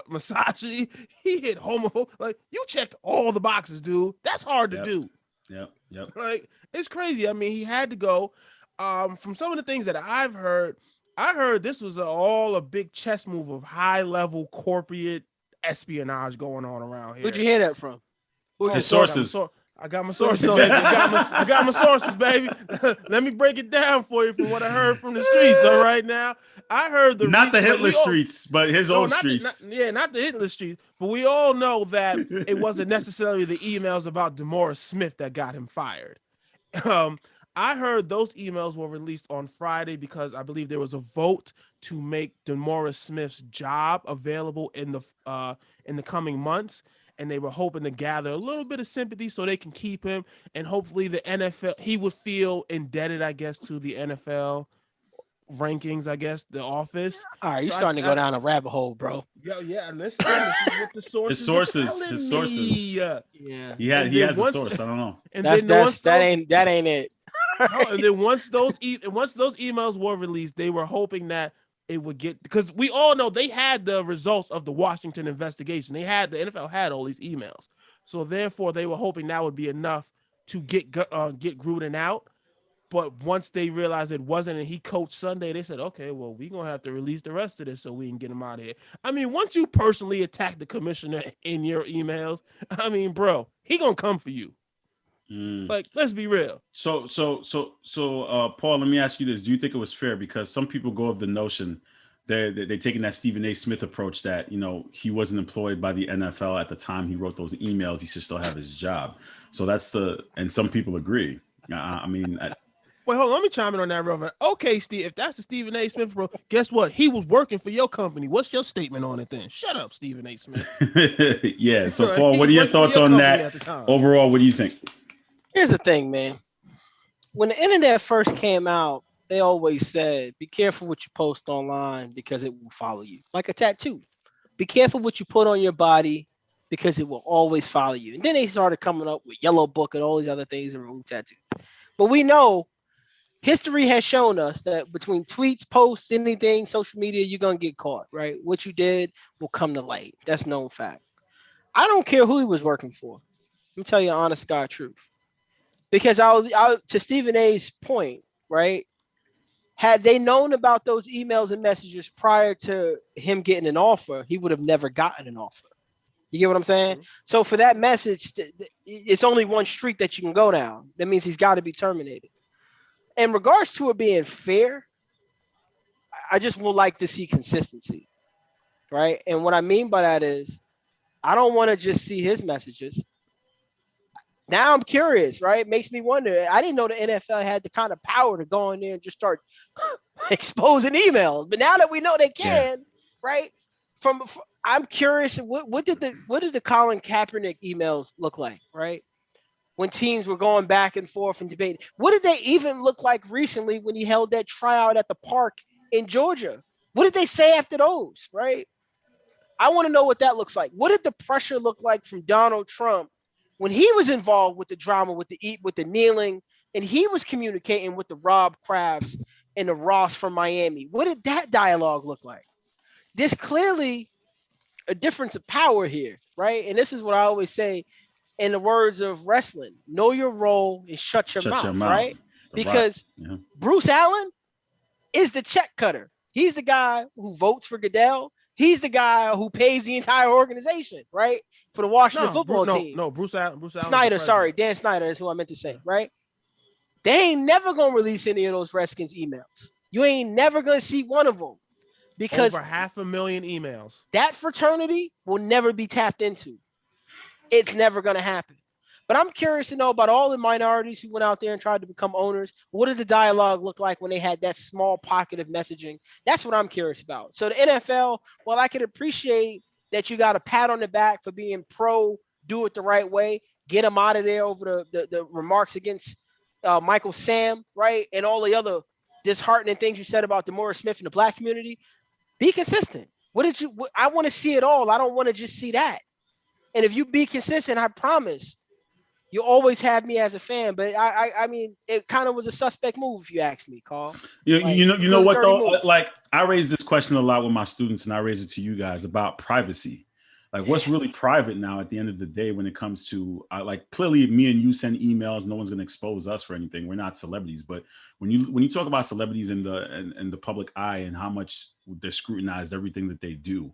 misogyny, he hit homophobe. Like, you checked all the boxes, dude. That's hard to do. Yep. Like, it's crazy. I mean, he had to go. From some of the things that I've heard, I heard this was all a big chess move of high-level corporate espionage going on around here. Where'd you hear that from? His sources. I got my sources, baby. I got my sources, baby. Let me break it down for you from what I heard from the streets. All right, now I heard not the Hitler streets, but his own streets. Not the Hitler streets. But we all know that it wasn't necessarily the emails about DeMaurice Smith that got him fired. I heard those emails were released on Friday because I believe there was a vote to make DeMaurice Smith's job available in the coming months. And they were hoping to gather a little bit of sympathy so they can keep him. And hopefully the NFL, he would feel indebted, I guess, to the NFL rankings, I guess, the office. All right, you're starting to go down a rabbit hole, bro. Yeah, listen, this is what the sources. His sources. Yeah. He has a source. I don't know. And that ain't it. And then once those emails were released, they were hoping that it would get, because we all know they had the results of the Washington investigation. The NFL had all these emails, so therefore they were hoping that would be enough to get Gruden out. But once they realized it wasn't, and he coached Sunday, they said, "Okay, well, we're gonna have to release the rest of this so we can get him out of here." I mean, once you personally attack the commissioner in your emails, I mean, bro, he gonna come for you. Like, let's be real. So, Paul, let me ask you this: do you think it was fair? Because some people go of the notion they're taking that Stephen A. Smith approach that he wasn't employed by the NFL at the time he wrote those emails. He should still have his job. So and some people agree. Wait, hold on. Let me chime in on that, Robert. Okay, Steve, if that's the Stephen A. Smith approach, guess what? He was working for your company. What's your statement on it then? Shut up, Stephen A. Smith. Yeah. So, Paul, what are your thoughts on that? Overall, what do you think? Here's the thing, man. When the internet first came out, they always said, be careful what you post online because it will follow you. Like a tattoo. Be careful what you put on your body because it will always follow you. And then they started coming up with Yellow Book and all these other things and remove tattoos. But we know history has shown us that between tweets, posts, anything, social media, you're going to get caught, right? What you did will come to light. That's known fact. I don't care who he was working for. Let me tell you honest God truth. Because to Stephen A.'s point, right? Had they known about those emails and messages prior to him getting an offer, he would have never gotten an offer. You get what I'm saying? Mm-hmm. So for that message, it's only one street that you can go down. That means he's got to be terminated. In regards to it being fair, I just would like to see consistency, right? And what I mean by that is I don't want to just see his messages. Now I'm curious, right? It makes me wonder. I didn't know the NFL had the kind of power to go in there and just start exposing emails. But now that we know they can, right? I'm curious. What did the Colin Kaepernick emails look like, right? When teams were going back and forth and debating, what did they even look like recently when he held that tryout at the park in Georgia? What did they say after those, right? I want to know what that looks like. What did the pressure look like from Donald Trump when he was involved with the drama, with the kneeling, and he was communicating with the Rob Krafts and the Ross from Miami? What did that dialogue look like? There's clearly a difference of power here, right? And this is what I always say in the words of wrestling: know your role and shut your mouth, right? Because Bruce Allen is the check cutter. He's the guy who votes for Goodell. He's the guy who pays the entire organization, right? For the Washington football team. No, Bruce Allen. Snyder, sorry. Dan Snyder is who I meant to say, right? They ain't never going to release any of those Redskins emails. You ain't never going to see one of them. Because over 500,000 emails. That fraternity will never be tapped into. It's never going to happen. But I'm curious to know about all the minorities who went out there and tried to become owners. What did the dialogue look like when they had that small pocket of messaging? That's what I'm curious about. So the NFL, while I can appreciate that you got a pat on the back for being pro, do it the right way, get them out of there over the remarks against Michael Sam, right? And all the other disheartening things you said about DeMaurice Smith and the black community. Be consistent. I want to see it all. I don't want to just see that. And if you be consistent, I promise you always have me as a fan. But I mean, it kind of was a suspect move if you ask me, Carl. You know what though? Move. Like I raise this question a lot with my students, and I raise it to you guys about privacy. Like, what's really private now at the end of the day when it comes to like, clearly me and you send emails, no one's going to expose us for anything. We're not celebrities. But when you talk about celebrities in the public eye and how much they're scrutinized, everything that they do,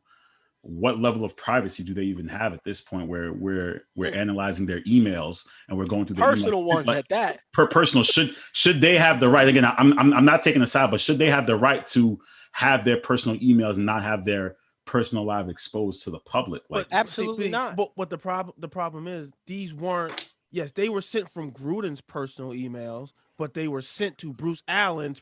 what level of privacy do they even have at this point where we're analyzing their emails and we're going through the personal ones like, at that? Personal, should they have the right? Again, I'm not taking a side, but should they have the right to have their personal emails and not have their personal life exposed to the public? Like, but absolutely not. But the problem is these weren't. Yes, they were sent from Gruden's personal emails, but they were sent to Bruce Allen's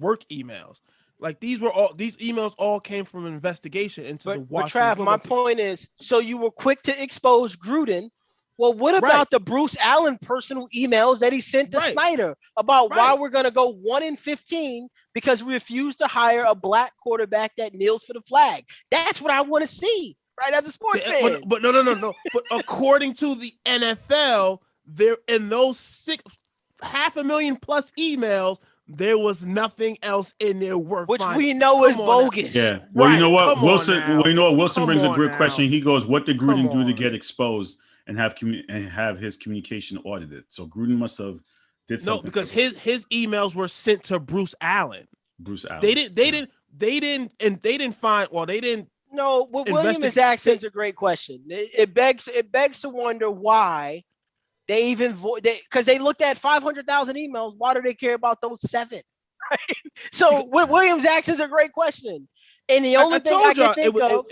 work emails. Like these emails all came from an investigation into the Washington. But Trav, my point is, so you were quick to expose Gruden. Well, what about the Bruce Allen personal emails that he sent to Snyder about why we're going to go 1-15 because we refuse to hire a black quarterback that kneels for the flag? That's what I want to see, right? As a sports fan. But no. But according to the NFL, there in those 500,000 plus emails, there was nothing else in there worth which we know is bogus. Yeah. Well, you know what, Wilson. Well, you know what, Wilson brings a great question. He goes, "What did Gruden do to get exposed and have his communication audited?" So Gruden must have did something. No, because his emails were sent to Bruce Allen. Bruce Allen. They didn't find. Well, they didn't. No, what William is asking is a great question. It begs to wonder why. They even because they looked at 500,000 emails. Why do they care about those 7? Right? So what Williams asks is a great question. And the only thing I can think of,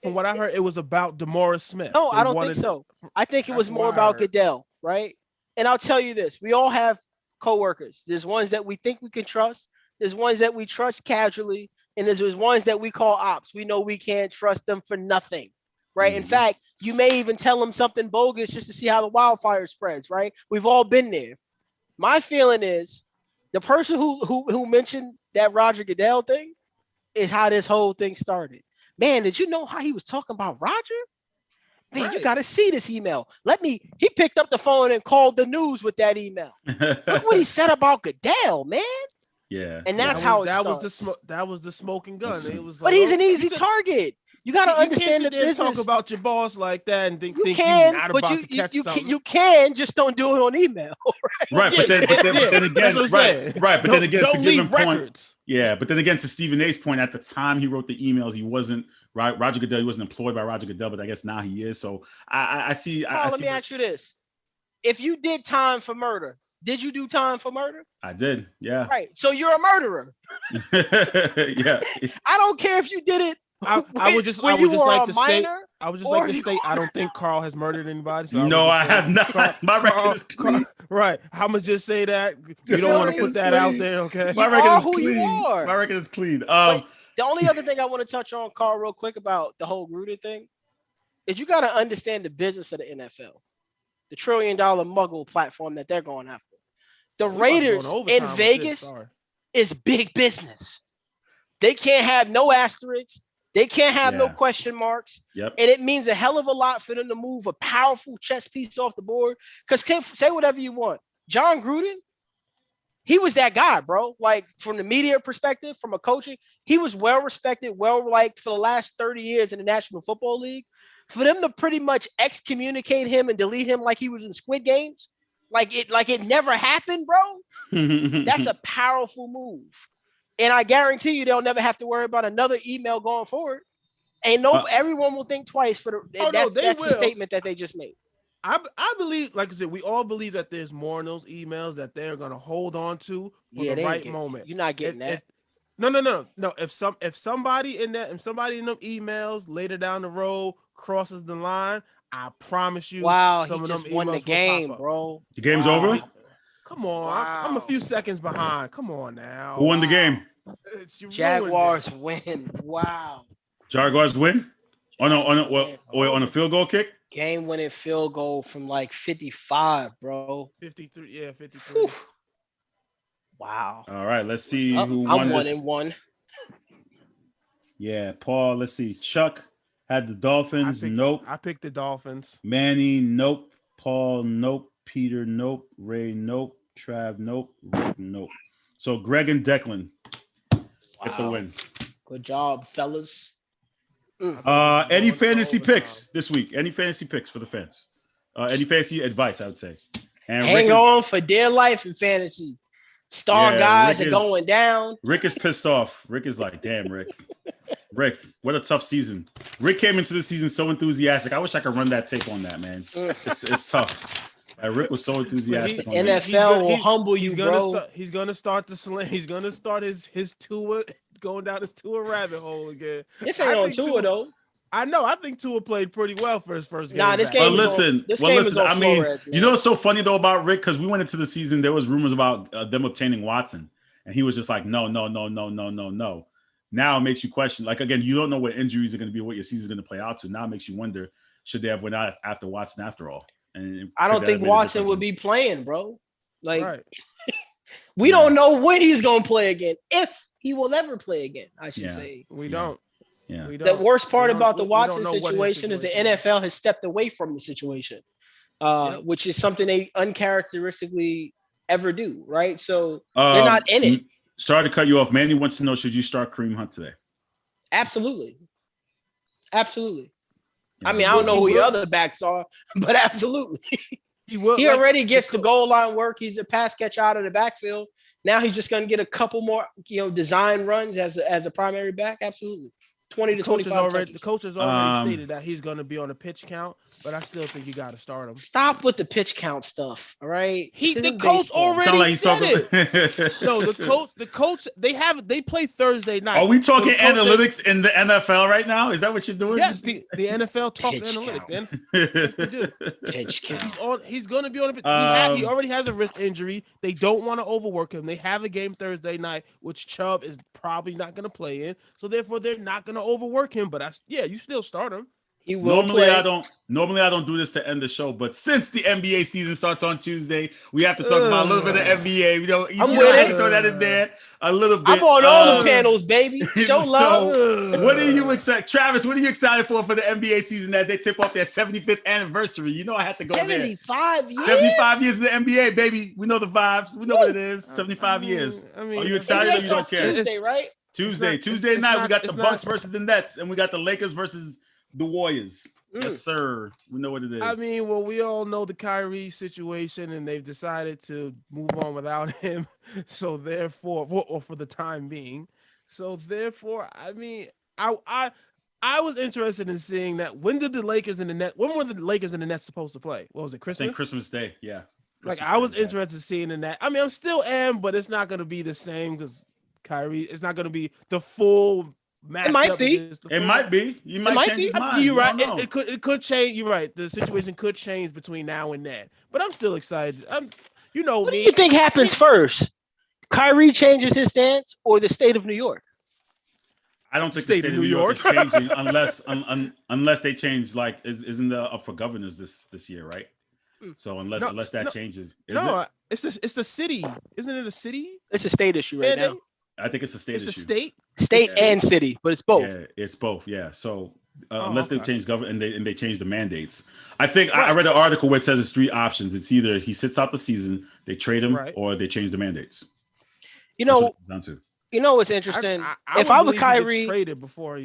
from what I heard, it was about DeMaurice Smith. No, I don't think so. I think it was more about Goodell, right? And I'll tell you this: we all have coworkers. There's ones that we think we can trust. There's ones that we trust casually, and there's ones that we call ops. We know we can't trust them for nothing. Right. In fact, you may even tell them something bogus just to see how the wildfire spreads. Right. We've all been there. My feeling is the person who mentioned that Roger Goodell thing is how this whole thing started. Man, did you know how he was talking about Roger? Man, you got to see this email. He picked up the phone and called the news with that email. Look what he said about Goodell, man. Yeah. And that's that was the smoking gun. It was but he's an easy target. You got to understand the business. Talk about your boss like that and think you're not about to catch something. You can, just don't do it on email. Right, but then again, But then again, to give him records. But then again, to Stephen A's point, at the time he wrote the emails, he wasn't Roger Goodell. He wasn't employed by Roger Goodell, but I guess now he is. So I see. Let me ask you this: if you did time for murder, did you do time for murder? I did. Yeah. Right. So you're a murderer. Yeah. I don't care if you did it. I would just like to state. I don't think Carl has murdered anybody. So no, I have not. My record is clean. Right. I'm gonna just say that. You don't want to put that out there, okay? My record is clean. My record is clean. The only other thing I want to touch on, Carl, real quick about the whole Gruden thing, is you got to understand the business of the NFL, the $1 trillion muggle platform that they're going after. The Raiders in Vegas is big business. They can't have no asterisks. They can't have no question marks. Yep. And it means a hell of a lot for them to move a powerful chess piece off the board. Because say whatever you want. John Gruden, he was that guy, bro. Like, from the media perspective, from a coaching, he was well-respected, well-liked for the last 30 years in the National Football League. For them to pretty much excommunicate him and delete him like he was in Squid Games, like it never happened, bro, that's a powerful move. And I guarantee you they'll never have to worry about another email going forward. And everyone will think twice that's the statement that they just made. I believe, like I said, we all believe that there's more in those emails that they're gonna hold on to for the right moment. You're not getting that. No. If somebody in them emails later down the road crosses the line, I promise you. Wow, he just won the game, bro. The game's over. Come on, I'm a few seconds behind. Come on now. Who won the game? Jaguars win. Wow. Jaguars win? On a field goal kick? Game winning field goal from like 55, bro. 53. Yeah, 53. Whew. Wow. All right, let's see who won. I'm 1-1. Yeah, Paul. Let's see. Chuck had the Dolphins. Nope. I picked the Dolphins. Manny. Nope. Paul. Nope. Peter. Nope. Ray. Nope. Trav. Nope. Rick, nope. So Greg and Declan get the win. Good job, fellas. Any fantasy picks this week? Any fantasy picks for the fans? Any fantasy advice, I would say. And hang on for dear life in fantasy. Star guys are going down. Rick is pissed off. Rick is like, damn, Rick. Rick, what a tough season. Rick came into the season so enthusiastic. I wish I could run that tape on that, man. It's tough. Rick was so enthusiastic. NFL will humble you, bro. He's gonna start the slam. He's gonna start his Tua going down his Tua rabbit hole again. This ain't on Tua though. I know. I think Tua played pretty well for his first game. Nah, this game is on I mean, Flores, man. you know what's so funny though about Rick? Because we went into the season, there was rumors about them obtaining Watson, and he was just like, no. Now it makes you question. Like again, you don't know what injuries are going to be, what your season's going to play out to. Now it makes you wonder, should they have went out after Watson after all? And I don't think Watson would be playing, bro. Like Right. we don't know when he's going to play again, if he will ever play again. I should say we don't. Yeah. The worst part about the Watson situation is the NFL has stepped away from the situation, which is something they uncharacteristically ever do, right? So they're not in it. Sorry to cut you off. Manny wants to know, should you start Kareem Hunt today? Absolutely. Yeah. I mean, I He don't know will. who your other backs are, but absolutely. He will. He already gets the goal line work. He's a pass catcher out of the backfield. Now he's just going to get a couple more, design runs as a primary back. Absolutely. 20 to 25 The coach has already stated that he's going to be on a pitch count, but I still think you got to start him. Stop with the pitch count stuff. All right. The coach already said it. No, the coach. They play Thursday night. Are we talking analytics in the NFL right now? Is that what you're doing? Yes, the NFL talks analytics. Pitch count. He's going to be on a pitch. He already has a wrist injury. They don't want to overwork him. They have a game Thursday night, which Chubb is probably not going to play in. So therefore, they're not going to overwork him. But you still start him. He will play. Normally I don't do this to end the show, but since the NBA season starts on Tuesday, we have to talk about a little bit of NBA. I have to throw that in there a little bit. I'm on all the panels, baby. Show love. What are you excited, Travis? What are you excited for the NBA season as they tip off their 75th anniversary? You know I have to go 75 years. 75 years in the NBA, baby. We know the vibes. We know what it is. 75 years. Are you excited or you don't care? Tuesday, right? Tuesday night, we got the Bucks versus the Nets, and we got the Lakers versus the Warriors. Yes, sir. We know what it is. I mean, well, we all know the Kyrie situation, and they've decided to move on without him. So therefore, or for the time being. So therefore, I mean, I was interested in seeing that. When were the Lakers and the Nets supposed to play? What was it, Christmas? I think Christmas Day, yeah. I was interested in seeing in that. I mean, I'm still am, but it's not going to be the same because Kyrie. It's not going to be the full. It might be. It might be. You might change his mind. You're right. It could change. You're right. The situation could change between now and then. But I'm still excited. What do you think happens first? Kyrie changes his stance, or the state of New York? I don't think the state of New York is changing unless they change. Like, isn't up for governors this year, right? So unless that changes, it's the city. Isn't it a city? It's a state issue right now. I think it's a state issue. It's a state and city, but it's both. Yeah, it's both. Yeah. So unless they change government and they change the mandates, I think I read an article where it says it's three options. It's either he sits out the season, they trade him, or they change the mandates. You know what's interesting? If I were Kyrie, traded before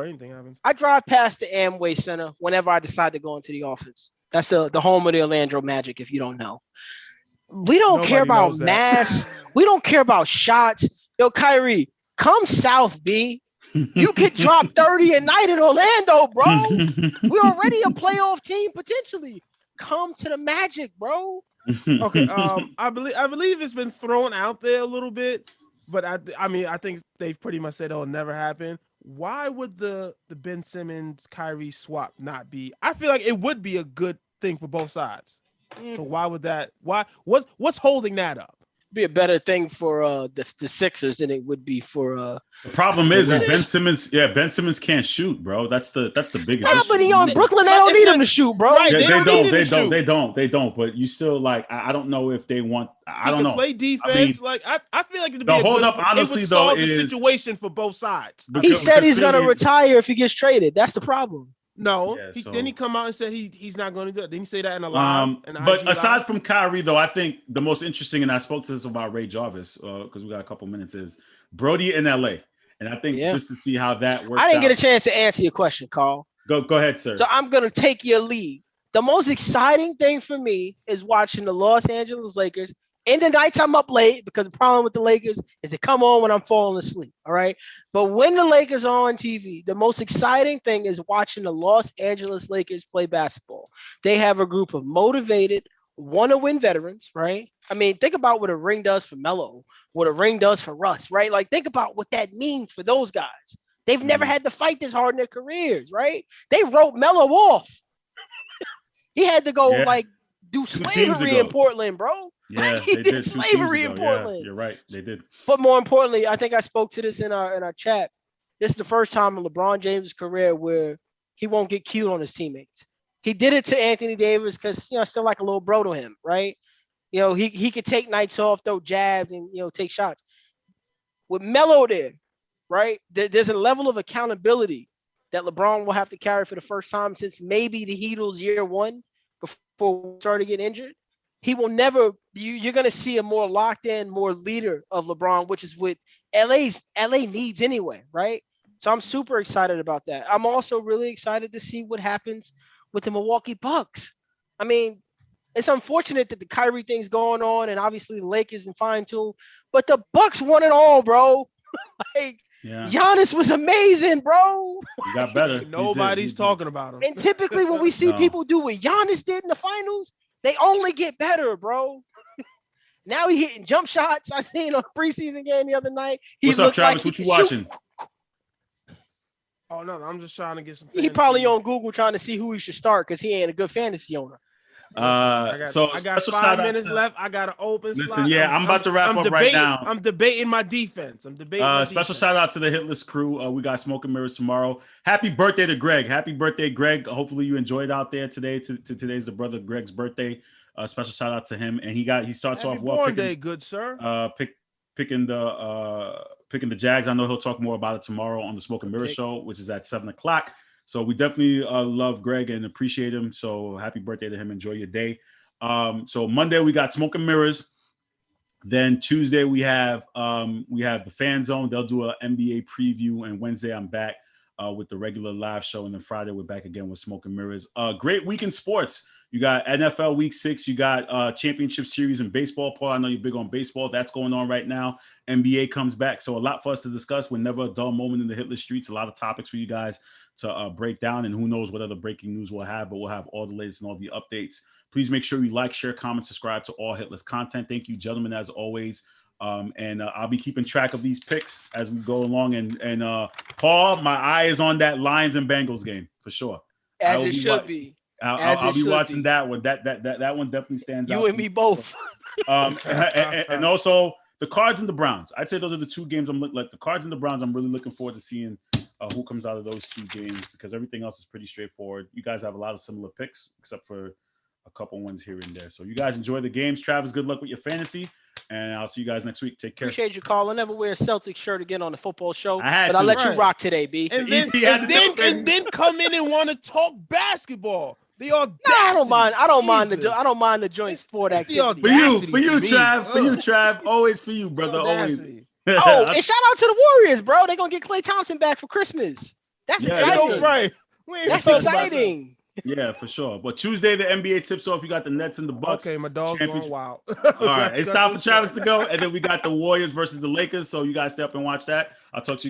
anything happens. I drive past the Amway Center whenever I decide to go into the office. That's the home of the Orlando Magic. If you don't know, we don't care about masks. We don't care about shots. Yo, Kyrie, come south, B. You could drop 30 a night in Orlando, bro. We're already a playoff team potentially. Come to the Magic, bro. Okay. I believe it's been thrown out there a little bit, but I think they've pretty much said it'll never happen. Why would the Ben Simmons Kyrie swap not be? I feel like it would be a good thing for both sides. So why would that? What's holding that up? Be a better thing for the Sixers than it would be for the problem is Ben Simmons can't shoot, bro. That's the biggest issue. But he on Brooklyn, they don't need him to shoot, bro. Right, they don't, but you still I don't know if they want I don't know. Play defense. I feel like it'd be honestly though is the situation for both sides. He said he's gonna retire if he gets traded. That's the problem. No, didn't he come out and said he's not going to do it? Didn't he say that in a live? But aside from Kyrie, though, I think the most interesting, and I spoke to this about Ray Jarvis because we got a couple minutes, is Brody in LA. And I think just to see how that works. I didn't get a chance to answer your question, Carl. Go ahead, sir. So I'm gonna take your lead. The most exciting thing for me is watching the Los Angeles Lakers. In the nights I'm up late because the problem with the Lakers is they come on when I'm falling asleep. All right. But when the Lakers are on TV, the most exciting thing is watching the Los Angeles Lakers play basketball. They have a group of motivated, want-to-win veterans, right? I mean, think about what a ring does for Melo, what a ring does for Russ, right? Like, think about what that means for those guys. They've never had to fight this hard in their careers, right? They wrote Melo off. He had to go do slavery in Portland, bro. Yeah, he did slavery in Portland. Yeah, you're right. They did. But more importantly, I think I spoke to this in our chat. This is the first time in LeBron James' career where he won't get cute on his teammates. He did it to Anthony Davis because, still like a little bro to him, right? He could take nights off, throw jabs, and, take shots. With Melo there, right, there's a level of accountability that LeBron will have to carry for the first time since maybe the Heatles year one before we started getting injured. He will never, you're going to see a more locked in, more leader of LeBron, which is what LA needs anyway, right? So I'm super excited about that. I'm also really excited to see what happens with the Milwaukee Bucks. I mean, it's unfortunate that the Kyrie thing's going on and obviously the Lakers and fine tune, but the Bucks won it all, bro. Giannis was amazing, bro. He got better. Nobody's talking about him. And typically when we see people do what Giannis did in the finals, they only get better, bro. Now he hitting jump shots. I seen on a preseason game the other night. What's up, Travis? What you watching? Oh, no, I'm just trying to get some. He probably on Google trying to see who he should start because he ain't a good fantasy owner. I got 5 minutes left. I got an open slot. Listen, I'm about to wrap up right now. I'm debating my defense. Special shout out to the Hitless crew. We got Smoke and Mirrors tomorrow. Happy birthday to Greg. Happy birthday, Greg. Hopefully you enjoyed out there today. Today's the brother Greg's birthday. Special shout out to him. And he starts off well. Born day, good sir. Picking the Jags. I know he'll talk more about it tomorrow on the Smoke and Mirrors show, which is at 7:00. So we definitely love Greg and appreciate him. So happy birthday to him. Enjoy your day. So Monday we got Smoke and Mirrors. Then Tuesday we have the Fan Zone. They'll do an NBA preview, and Wednesday I'm back with the regular live show, and then Friday we're back again with Smoke and Mirrors. Great week in sports. You got NFL Week 6. You got championship series in baseball. Paul, I know you're big on baseball. That's going on right now. NBA comes back. So a lot for us to discuss. We're never a dull moment in the Hitless streets. A lot of topics for you guys to break down. And who knows what other breaking news we'll have. But we'll have all the latest and all the updates. Please make sure you like, share, comment, subscribe to all Hitless content. Thank you, gentlemen, as always. And I'll be keeping track of these picks as we go along. And Paul, my eye is on that Lions and Bengals game for sure. As it should be. I'll be watching that one. That one definitely stands out. You and me both. And also the Cards and the Browns. I'd say those are the two games like the Cards and the Browns. I'm really looking forward to seeing who comes out of those two games because everything else is pretty straightforward. You guys have a lot of similar picks except for a couple ones here and there. So you guys enjoy the games. Travis, good luck with your fantasy. And I'll see you guys next week. Take care. Appreciate you, Carl. I'll never wear a Celtics shirt again on the football show. I'll let you rock today, B. And then come in and want to talk basketball. The audacity. No, I don't mind the joint sport activity. For you, Trav. Always for you, brother. Always. Oh, and shout out to the Warriors, bro. They're gonna get Klay Thompson back for Christmas. That's exciting. Right. That's exciting. Yeah, for sure. But Tuesday, the NBA tips off. You got the Nets and the Bucks. Okay, my dog's going wild. All right, it's time for Travis to go. And then we got the Warriors versus the Lakers. So you guys stay up and watch that. I'll talk to you guys.